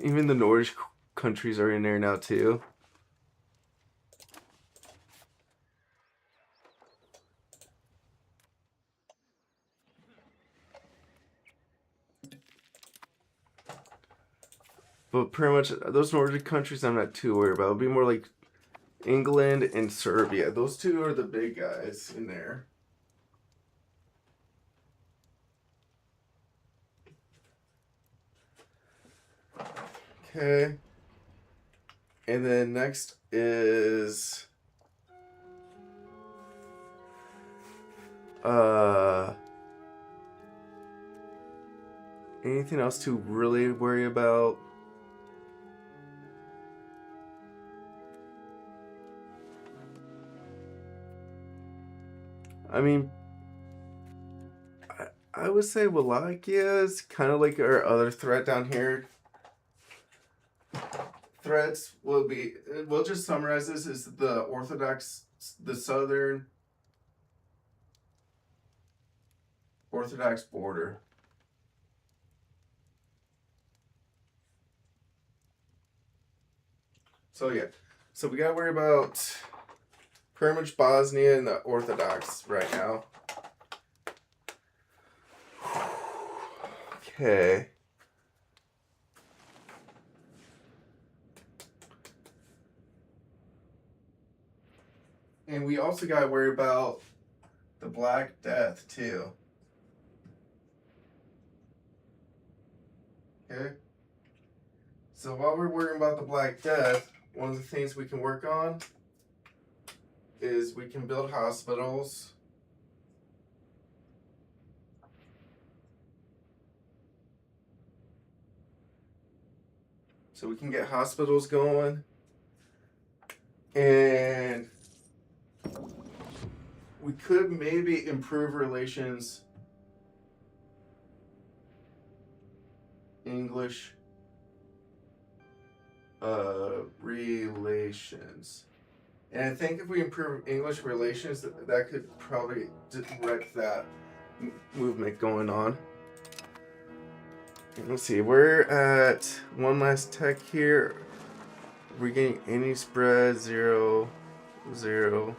Even the Nordic countries are in there now too. But pretty much those Nordic countries I'm not too worried about. It'll be more like England and Serbia. Those two are the big guys in there. Okay. And then next is uh anything else to really worry about? I mean, I would say Wallachia is kind of like our other threat down here. Threats will be, we'll just summarize this as the Orthodox, the southern Orthodox border. So yeah, so we gotta worry about pretty much Bosnia and the Orthodox right now. Okay. And we also got to worry about the Black Death, too. Okay? So while we're worrying about the Black Death, one of the things we can work on is we can build hospitals. So we can get hospitals going. And we could maybe improve relations. English relations. And I think if we improve English relations, that could probably direct that movement going on. Let's see, we're at one last tech here. We're getting any spread 0, 0,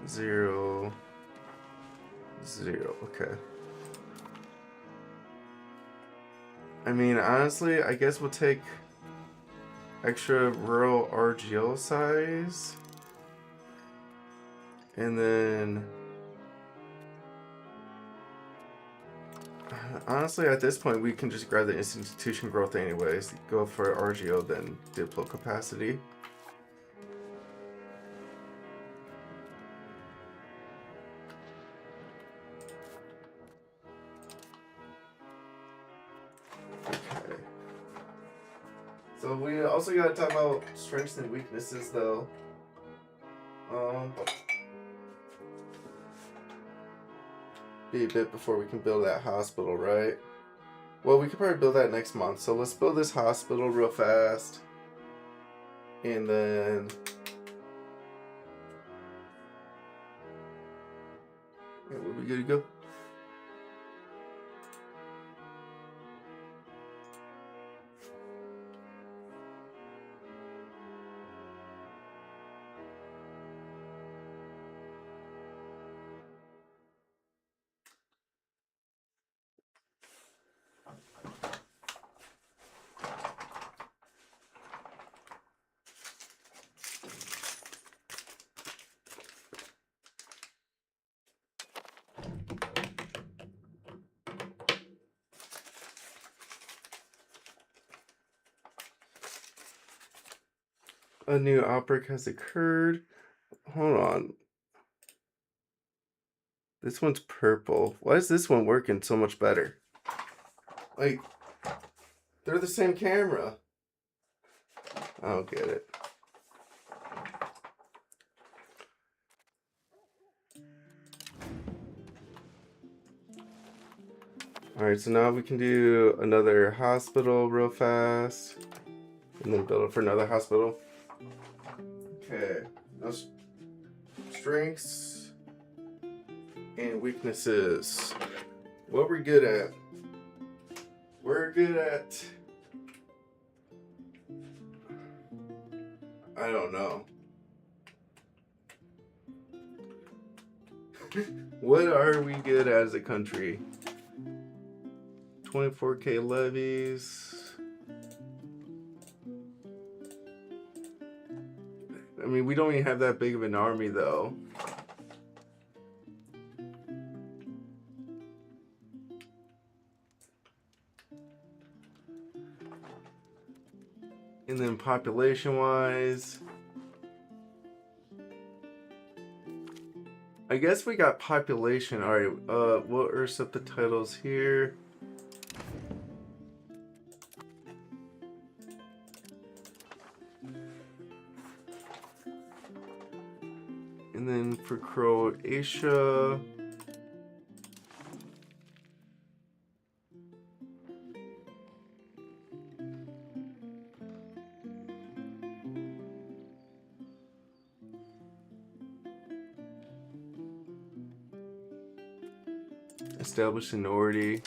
0, 0. Okay. I mean, honestly, I guess we'll take extra rural RGL size. And then honestly, at this point, we can just grab the institution growth anyways. Go for RGO, then Diplo capacity. Okay. So we also got to talk about strengths and weaknesses, though. Be a bit before we can build that hospital, right? Well, we could probably build that next month. So let's build this hospital real fast. And then we'll be good to go. A new outbreak has occurred. Hold on. This one's purple. Why is this one working so much better? Like, they're the same camera. I don't get it. Alright, so now we can do another hospital real fast. And then build it for another hospital. Okay. Now strengths and weaknesses. What we're good at? We're good at... I don't know. What are we good at as a country? 24K levies. I mean, we don't even have that big of an army, though. And then population-wise, I guess we got population. All right, what are some of the titles here? And then for Croatia, established minority.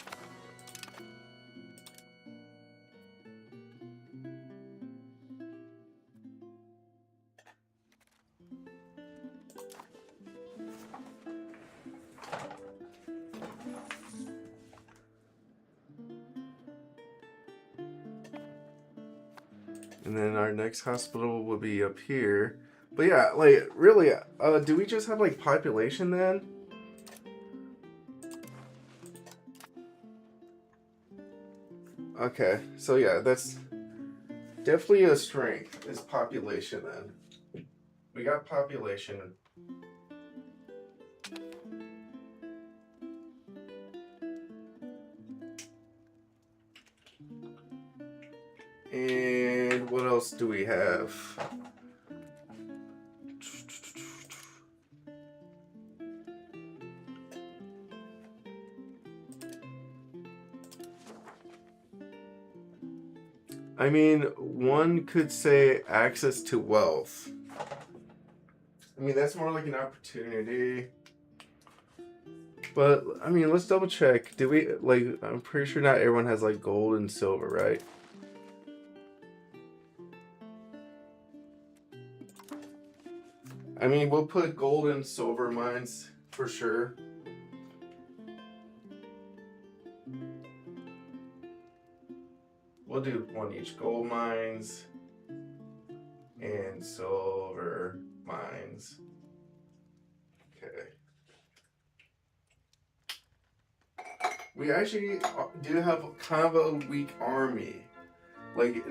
And then our next hospital will be up here. But yeah, like, really, do we just have, like, population then? Okay, so yeah, that's definitely a strength, is population then. We got population. And what else do we have? I mean, one could say access to wealth. I mean, that's more like an opportunity. But, I mean, let's double check. Do we, like, I'm pretty sure not everyone has, like, gold and silver, right? I mean, we'll put gold and silver mines for sure. We'll do one each. Gold mines and silver mines. Okay. We actually do have kind of a weak army. Like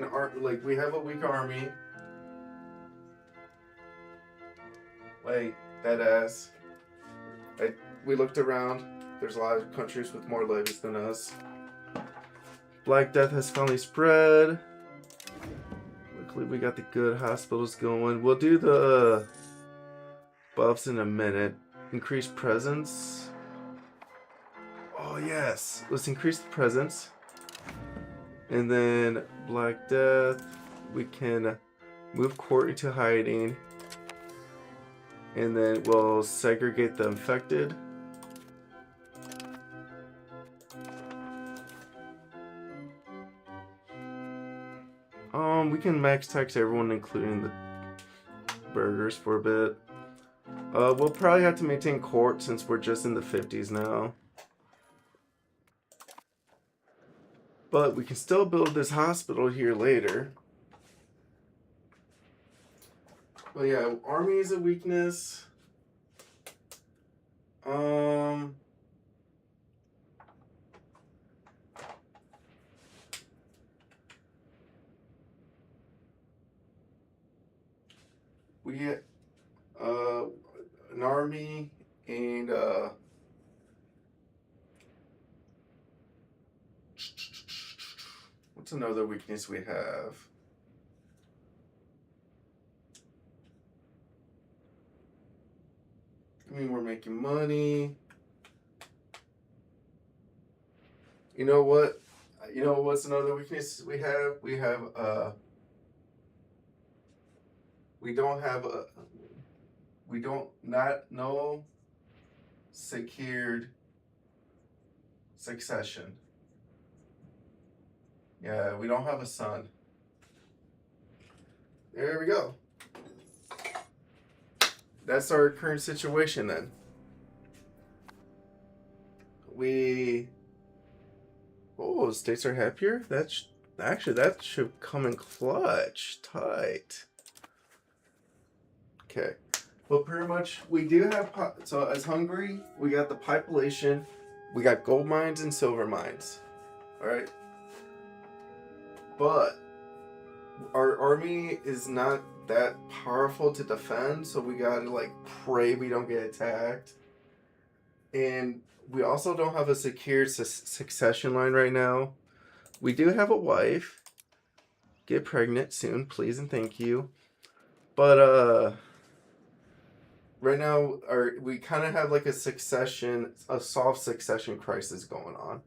we have a weak army. Like that ass. We looked around. There's a lot of countries with more levies than us. Black Death has finally spread. Luckily, we got the good hospitals going. We'll do the buffs in a minute. Increase presence. Oh, yes. Let's increase the presence. And then Black Death. We can move court into hiding. And then we'll segregate the infected. We can max tax everyone, including the burgers, for a bit. We'll probably have to maintain court since we're just in the 50s now. But we can still build this hospital here later. But yeah, army is a weakness. We get an army and what's another weakness we have? I mean, we're making money. You know what? You know what's another weakness we have? We have we don't have a no secured succession. Yeah, we don't have a son. There we go. That's our current situation then. States are happier? That should come in clutch. Tight. Okay. But pretty much, we do have, so as Hungary, we got the population, we got gold mines and silver mines. Alright? But our army is not that powerful to defend, so we gotta, like, pray we don't get attacked. And we also don't have a secure succession line right now. We do have a wife. Get pregnant soon, please and thank you. But, right now, we kind of have like a soft succession crisis going on.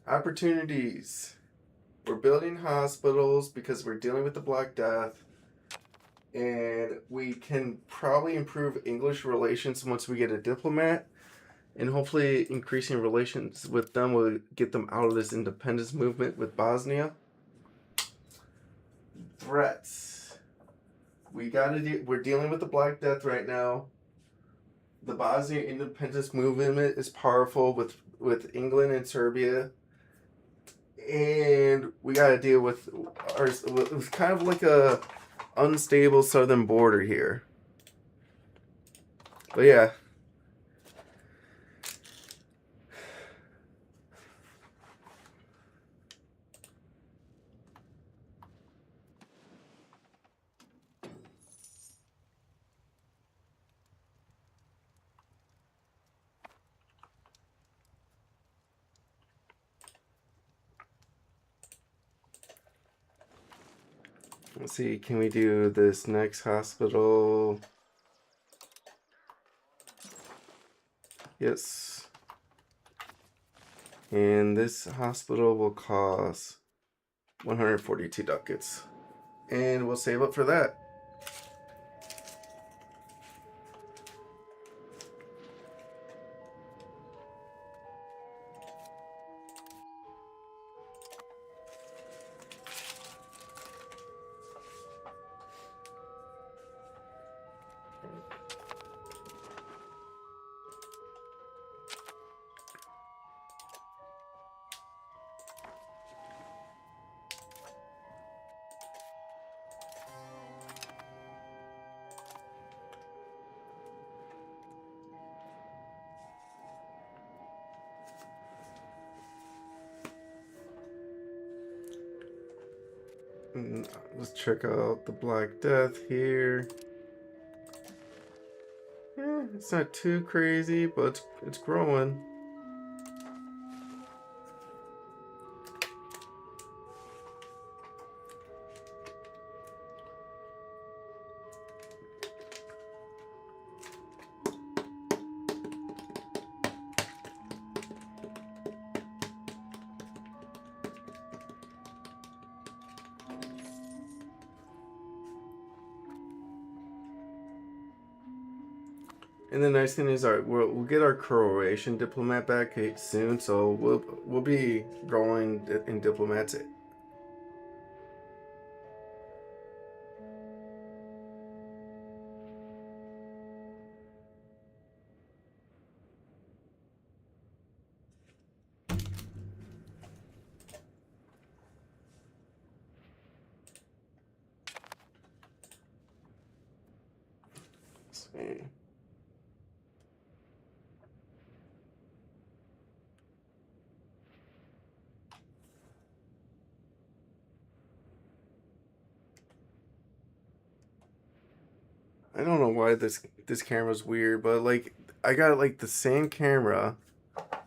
Opportunities. We're building hospitals because we're dealing with the Black Death. And we can probably improve English relations once we get a diplomat. And hopefully increasing relations with them will get them out of this independence movement with Bosnia. Threats. We're dealing with the Black Death right now. The Bosnian independence movement is powerful with England and Serbia. And we got to deal with it's kind of like a unstable southern border here. But yeah. Let's see, can we do this next hospital? Yes. And this hospital will cost 142 ducats. And we'll save up for that. Let's check out the Black Death here. Yeah, it's not too crazy, but it's growing. And the nice thing is, we'll get our Croatian diplomat back soon, so we'll be growing in diplomats. Let's see. I don't know why this camera's weird, but like I got like the same camera,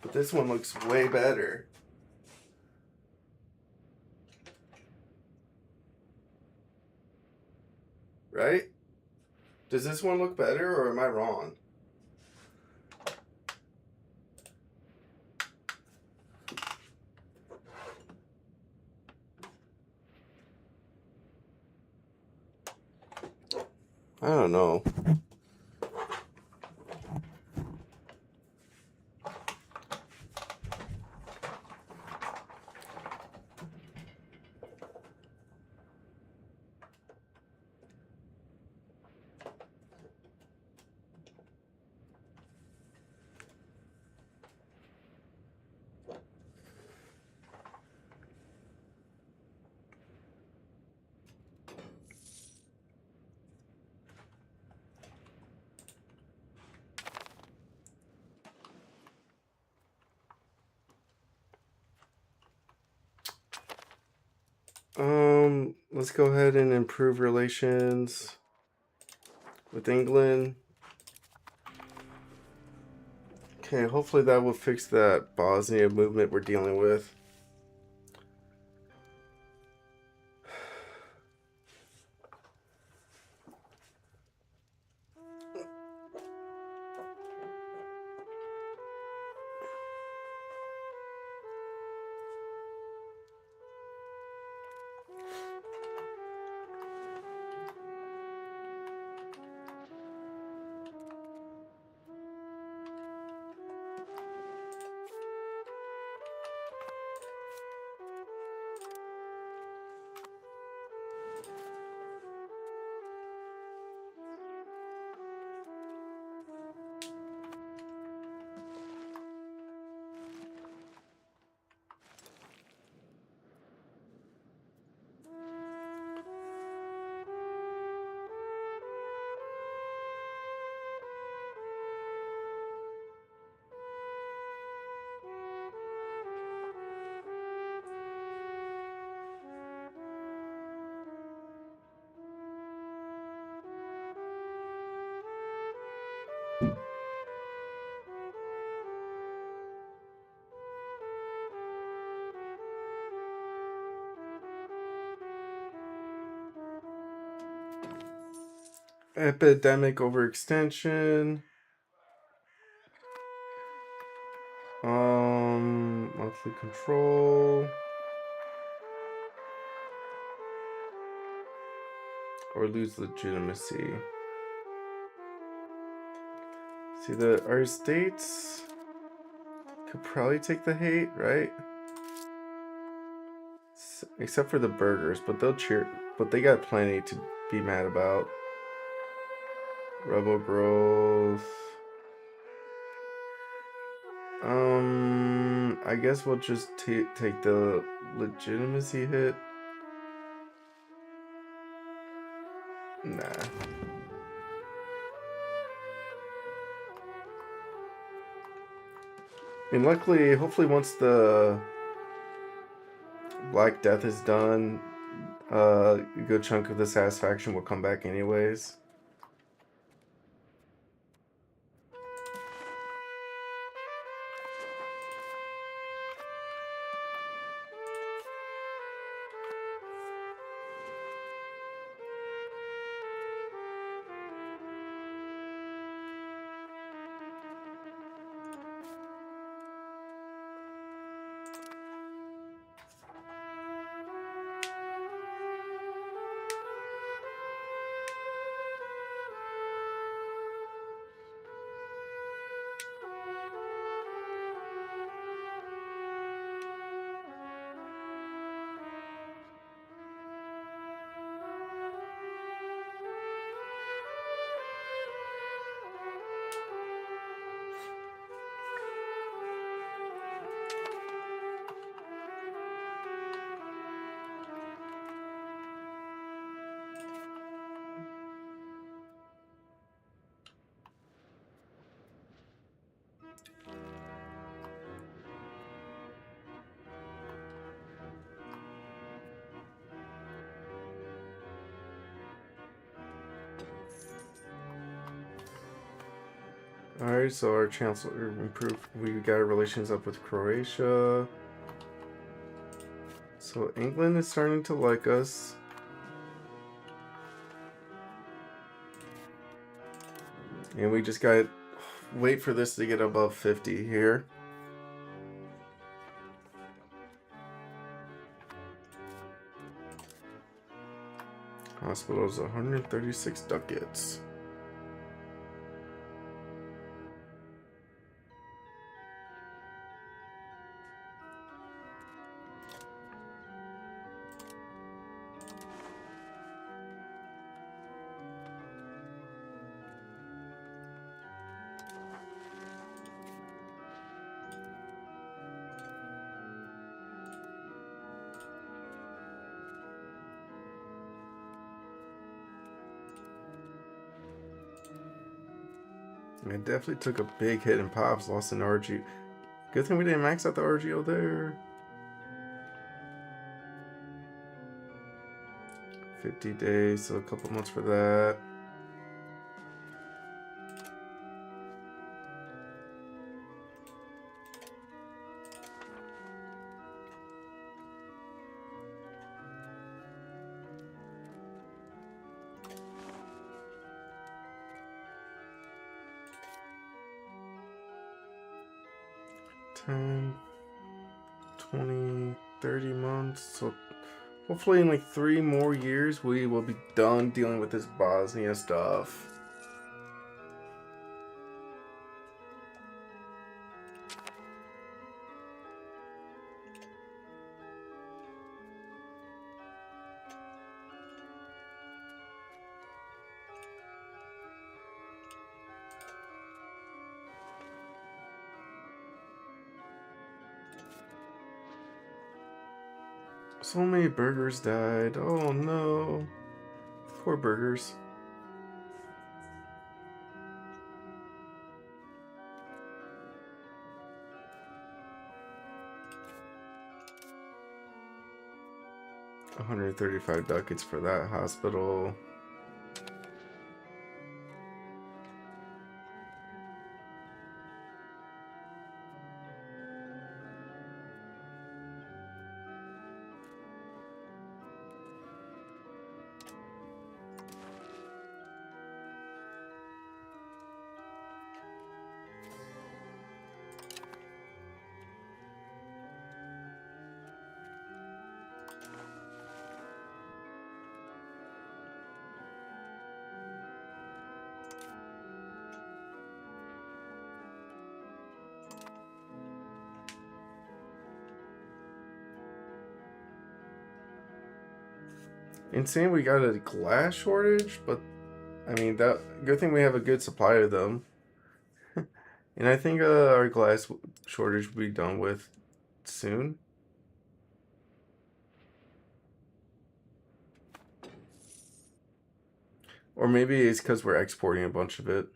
but this one looks way better. Right? Does this one look better or am I wrong? I don't know. let's go ahead and improve relations with England. Okay, hopefully that will fix that Bosnia movement we're dealing with. Epidemic overextension. Monthly control. Or lose legitimacy. See, our states could probably take the hate, right? Except for the burgers, but they'll cheer. But they got plenty to be mad about. Rebel growth. I guess we'll just take the legitimacy hit. Nah. I mean, luckily, hopefully once the Black Death is done, a good chunk of the satisfaction will come back anyways. Alright, so our chancellor improved. We got our relations up with Croatia. So England is starting to like us. And we just got wait for this to get above 50 here. Hospitals 136 ducats. I definitely took a big hit in pops, lost an RG. Good thing we didn't max out the RGO there. 50 days, so a couple months for that. Ten, 20, 30 months. So hopefully in like 3 more years we will be done dealing with this Bosnia stuff. So many burgers died. Oh no. Poor burgers. $135 for that hospital. Insane we got a glass shortage, but I mean that good thing we have a good supply of them. And I think our glass shortage will be done with soon. Or maybe it's because we're exporting a bunch of it.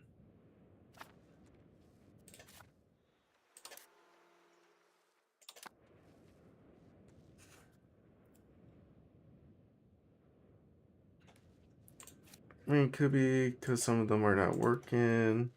I mean, it could be because some of them are not working.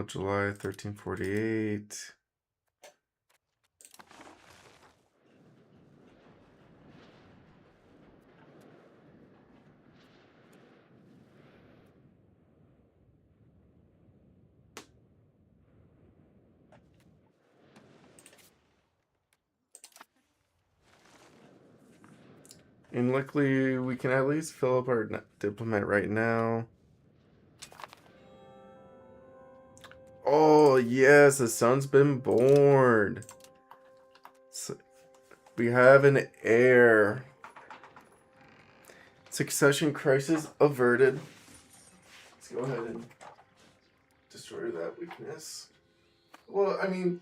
July 1348. And luckily, we can at least fill up our diplomat right now. Oh, yes, the son's been born. So we have an heir. Succession crisis averted. Let's go ahead and destroy that weakness. Well, I mean,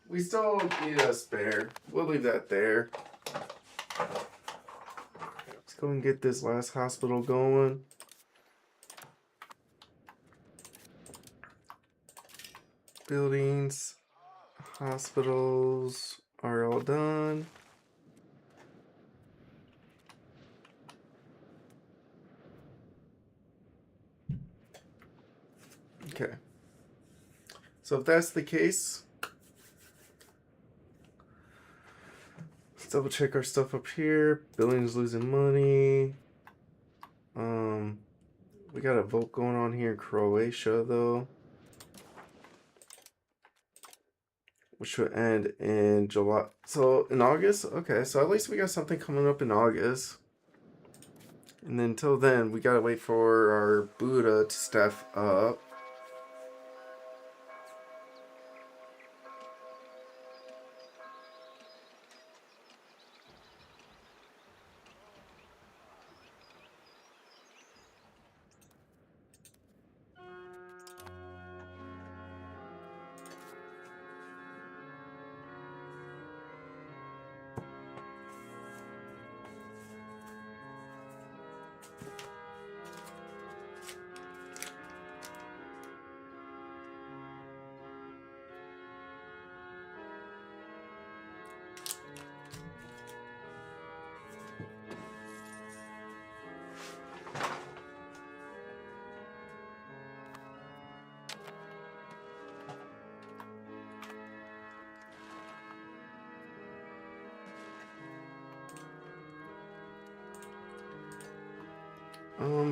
we still need a spare. We'll leave that there. Let's go and get this last hospital going. Buildings, hospitals are all done. Okay. So if that's the case, let's double check our stuff up here. Buildings losing money. We got a vote going on here in Croatia though, which should end in July. So in August, okay. So at least we got something coming up in August. And then until then, we gotta wait for our Buddha to staff up.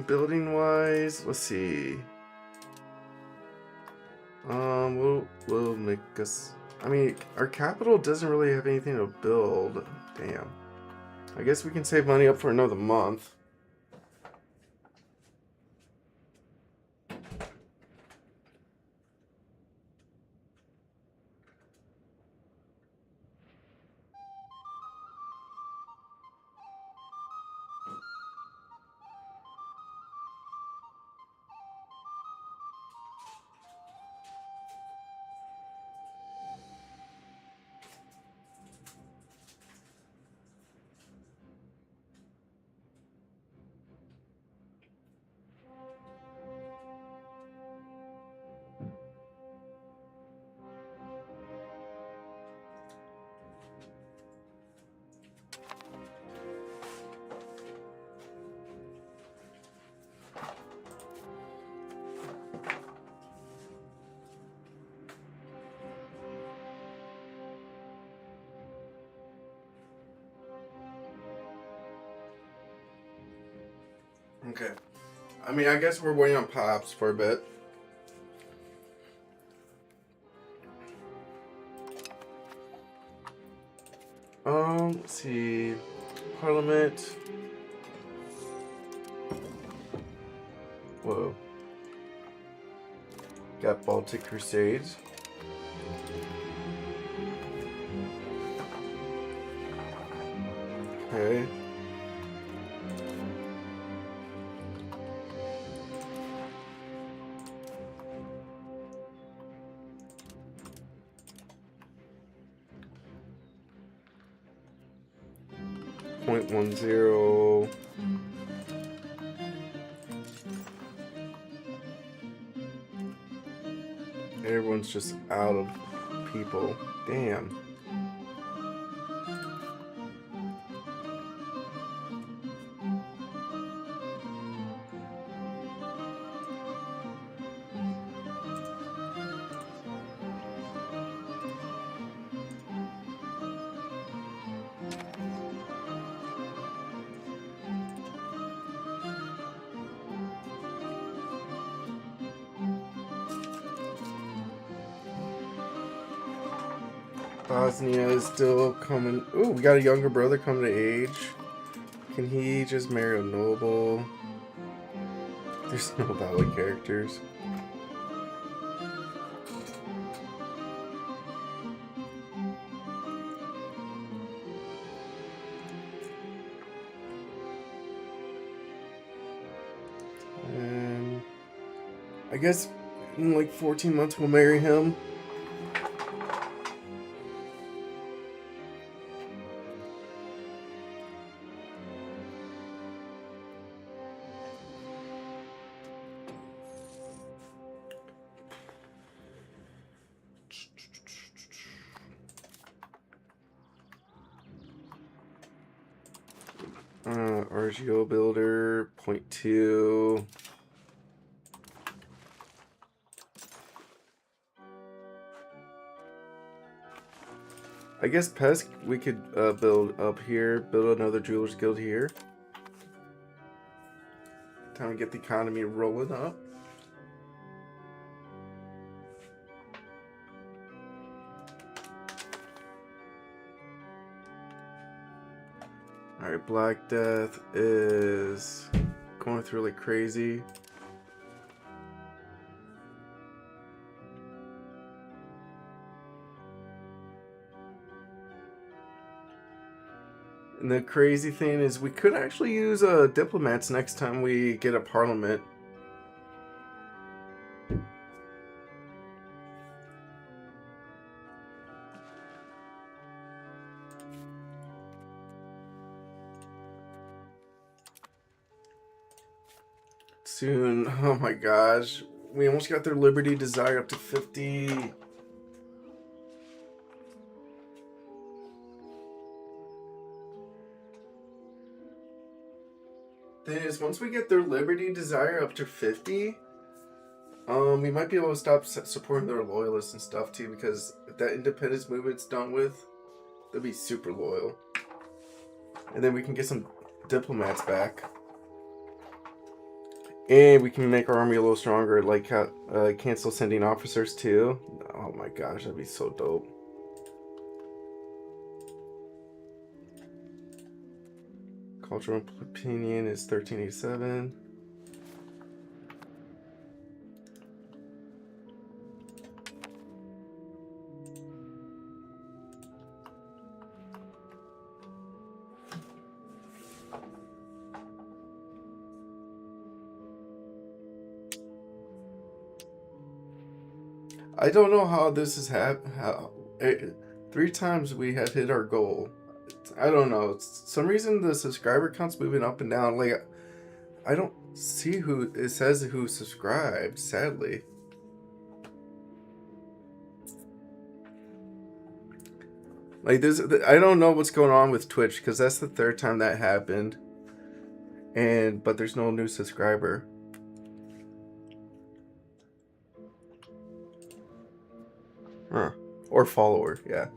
Building wise, let's see. We'll make us. I mean, our capital doesn't really have anything to build. Damn. I guess we can save money up for another month. Okay. I mean, I guess we're waiting on Pops for a bit. Let's see. Parliament. Whoa. Got Baltic Crusades. Okay. .10. Everyone's just out of people. Damn. Bosnia is still coming. Ooh, we got a younger brother coming to age. Can he just marry a noble? There's no valid characters. And I guess in like 14 months we'll marry him. RGO builder, 0.2. I guess Pesk we could build up here, build another Jewelers Guild here. Time to get the economy rolling up. Alright, Black Death is going through like crazy. And the crazy thing is we could actually use diplomats next time we get a parliament. Soon. Oh my gosh. We almost got their liberty desire up to 50. Thing is, once we get their liberty desire up to 50, we might be able to stop supporting their loyalists and stuff too, because if that independence movement's done with, they'll be super loyal. And then we can get some diplomats back. And we can make our army a little stronger, like cancel sending officers too. Oh my gosh, that'd be so dope. Cultural opinion is 1387. I don't know how this has happened. 3 times we had hit our goal. I don't know. Some reason the subscriber count's moving up and down. Like, I don't see who it says who subscribed. Sadly, like this, I don't know what's going on with Twitch because that's the 3rd time that happened, but there's no new subscriber. Huh. Or follower, yeah.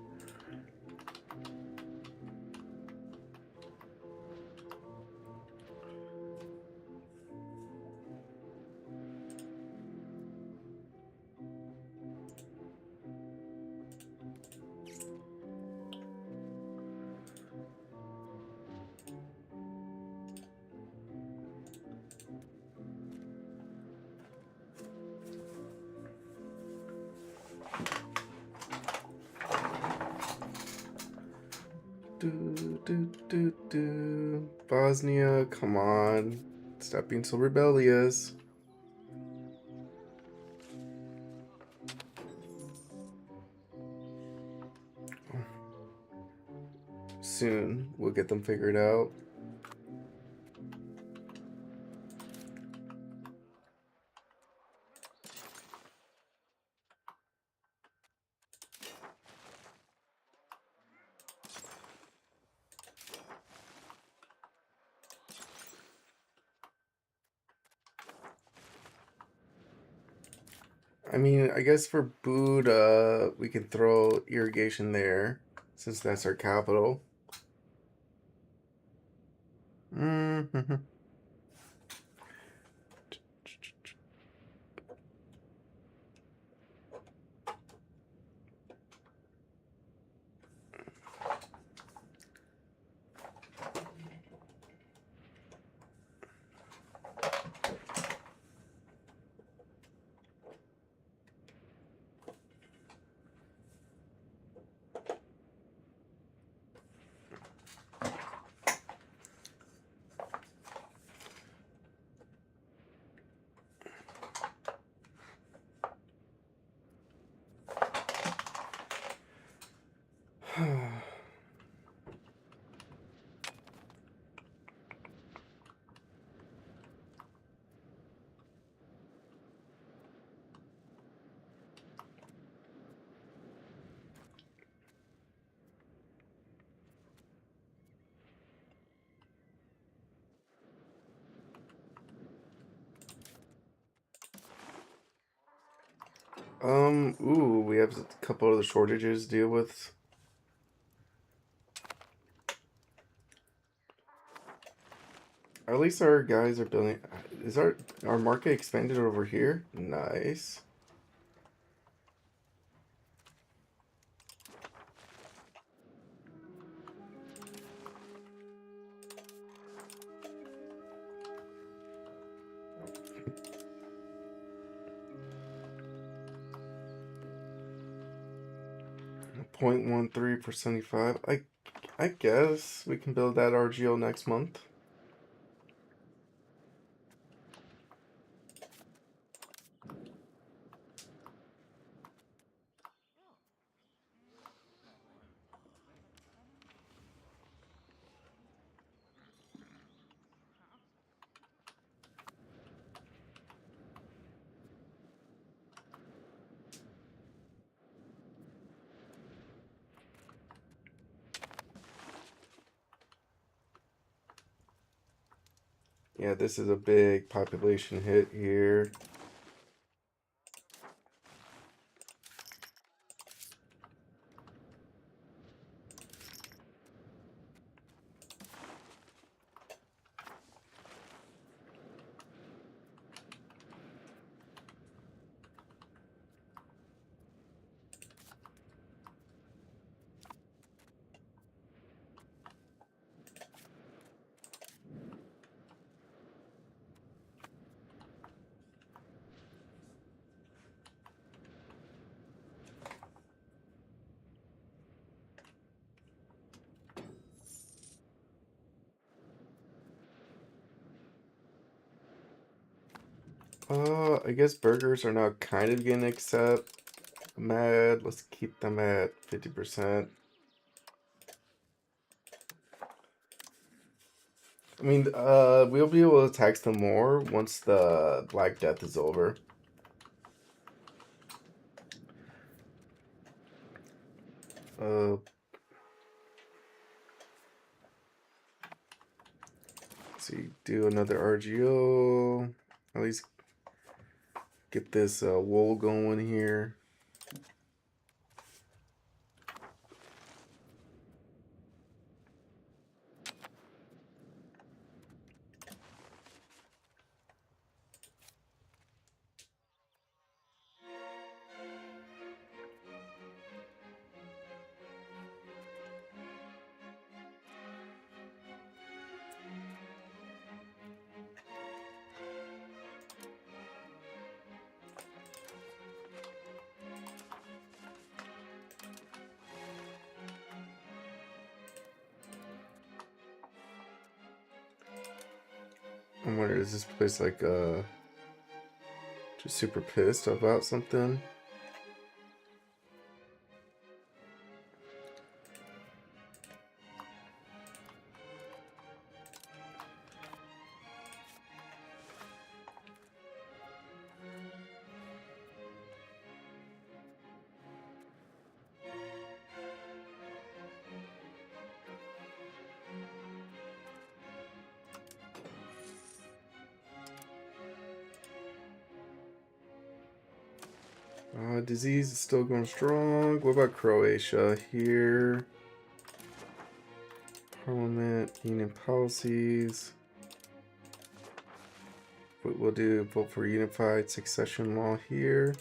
Bosnia, come on. Stop being so rebellious. Soon, we'll get them figured out. I mean, I guess for Buda, we can throw irrigation there, since that's our capital. Mm-hmm. Ooh, we have a couple of the shortages to deal with. At least our guys are building. Is our market expanded over here? Nice. 0.13 per 75. I guess we can build that RGO next month. Yeah, this is a big population hit here. I guess burgers are now kind of getting accept. Mad. Let's keep them at 50%. I mean, we'll be able to tax them more once the Black Death is over. Let's see, do another RGO. At least get this wool going here. I wonder, is this place like just super pissed about something? Disease is still going strong. What about Croatia here? Parliament, union policies. We'll do vote for unified succession law here.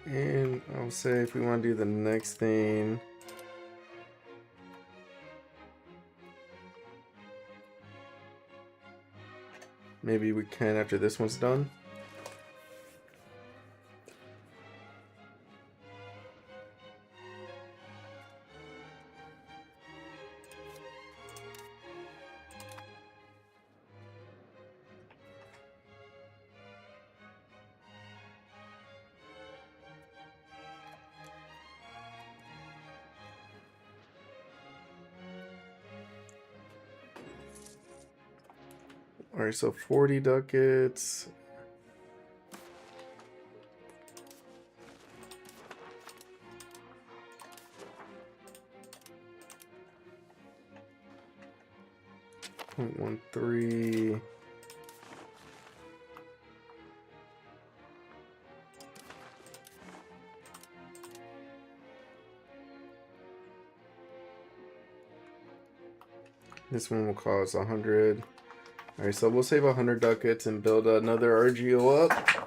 And I'll say if we want to do the next thing, maybe we can after this one's done. Alright, so 40 ducats. 0.13. This one will cost 100. Alright, so we'll save 100 ducats and build another RGO up.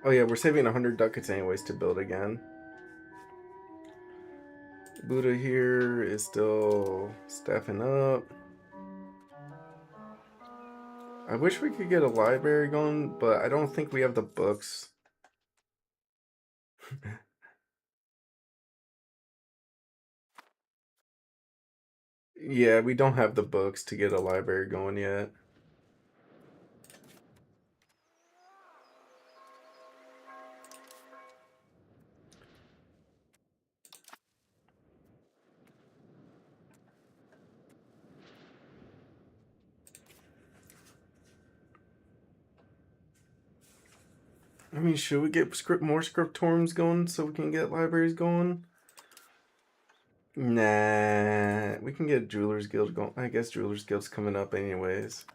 Oh yeah, we're saving 100 ducats anyways to build again. Buddha here is still staffing up. I wish we could get a library going, but I don't think we have the books. Yeah, we don't have the books to get a library going yet. I mean, should we get more scriptoriums going so we can get libraries going? Nah, we can get Jewelers Guild going. I guess Jewelers Guild's coming up anyways.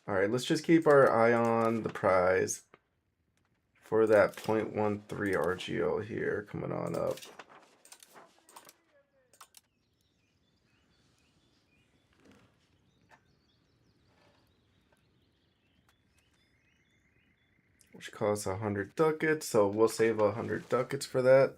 Alright, let's just keep our eye on the prize for that 0.13 RGO here coming on up. Which costs 100 ducats, so we'll save 100 ducats for that.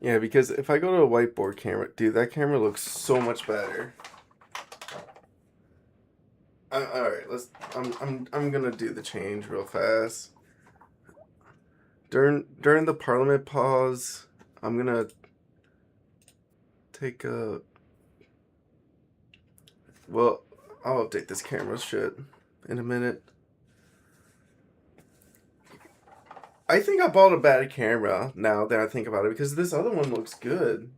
Yeah, because if I go to a whiteboard camera, dude, that camera looks so much better. All right, I'm gonna do the change real fast. During the Parliament pause, I'm gonna take a. Well, I'll update this camera shit in a minute. I think I bought a bad camera now that I think about it because this other one looks good.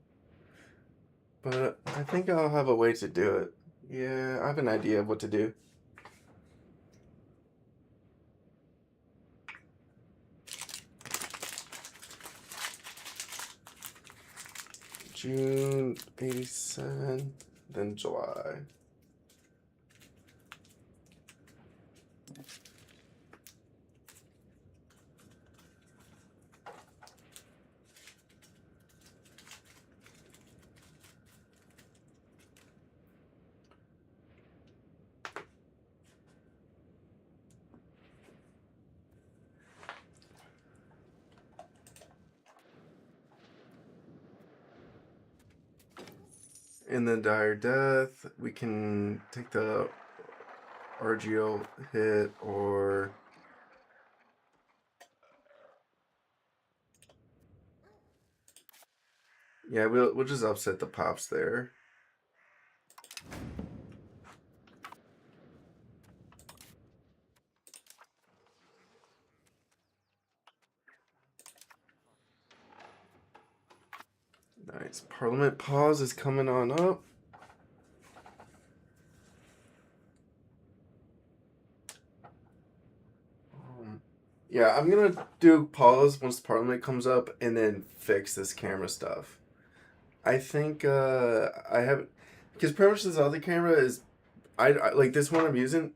But I think I'll have a way to do it. Yeah, I have an idea of what to do. June 87, then July. in the dire death, we can take the RGO hit, or yeah, we'll just upset the pops there. Nice. Parliament pause is coming on up. Yeah, I'm gonna do pause once Parliament comes up and then fix this camera stuff. I think I have, because pretty much this other camera is, I like this one I'm using.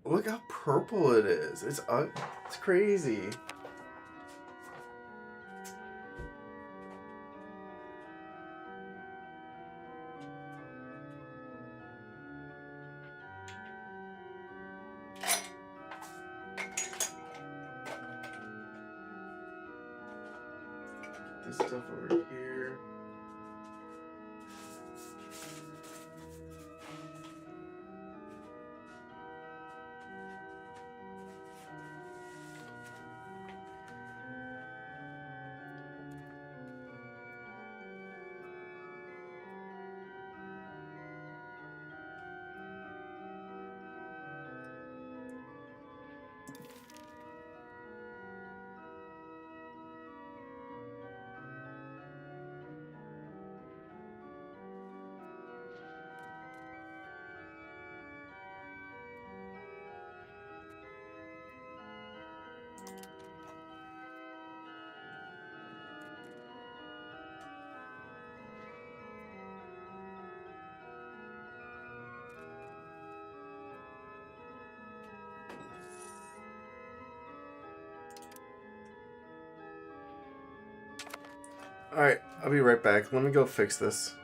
Look how purple it is. It's crazy. This stuff over here. Alright, I'll be right back. Let me go fix this.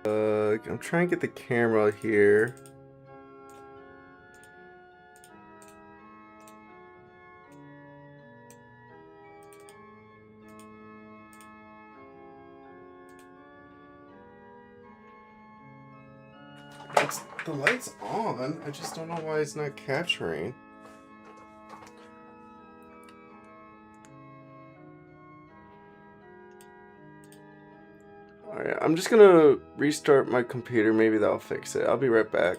I'm trying to get the camera here. The light's on. I just don't know why it's not capturing. Alright, I'm just gonna restart my computer. Maybe that'll fix it. I'll be right back.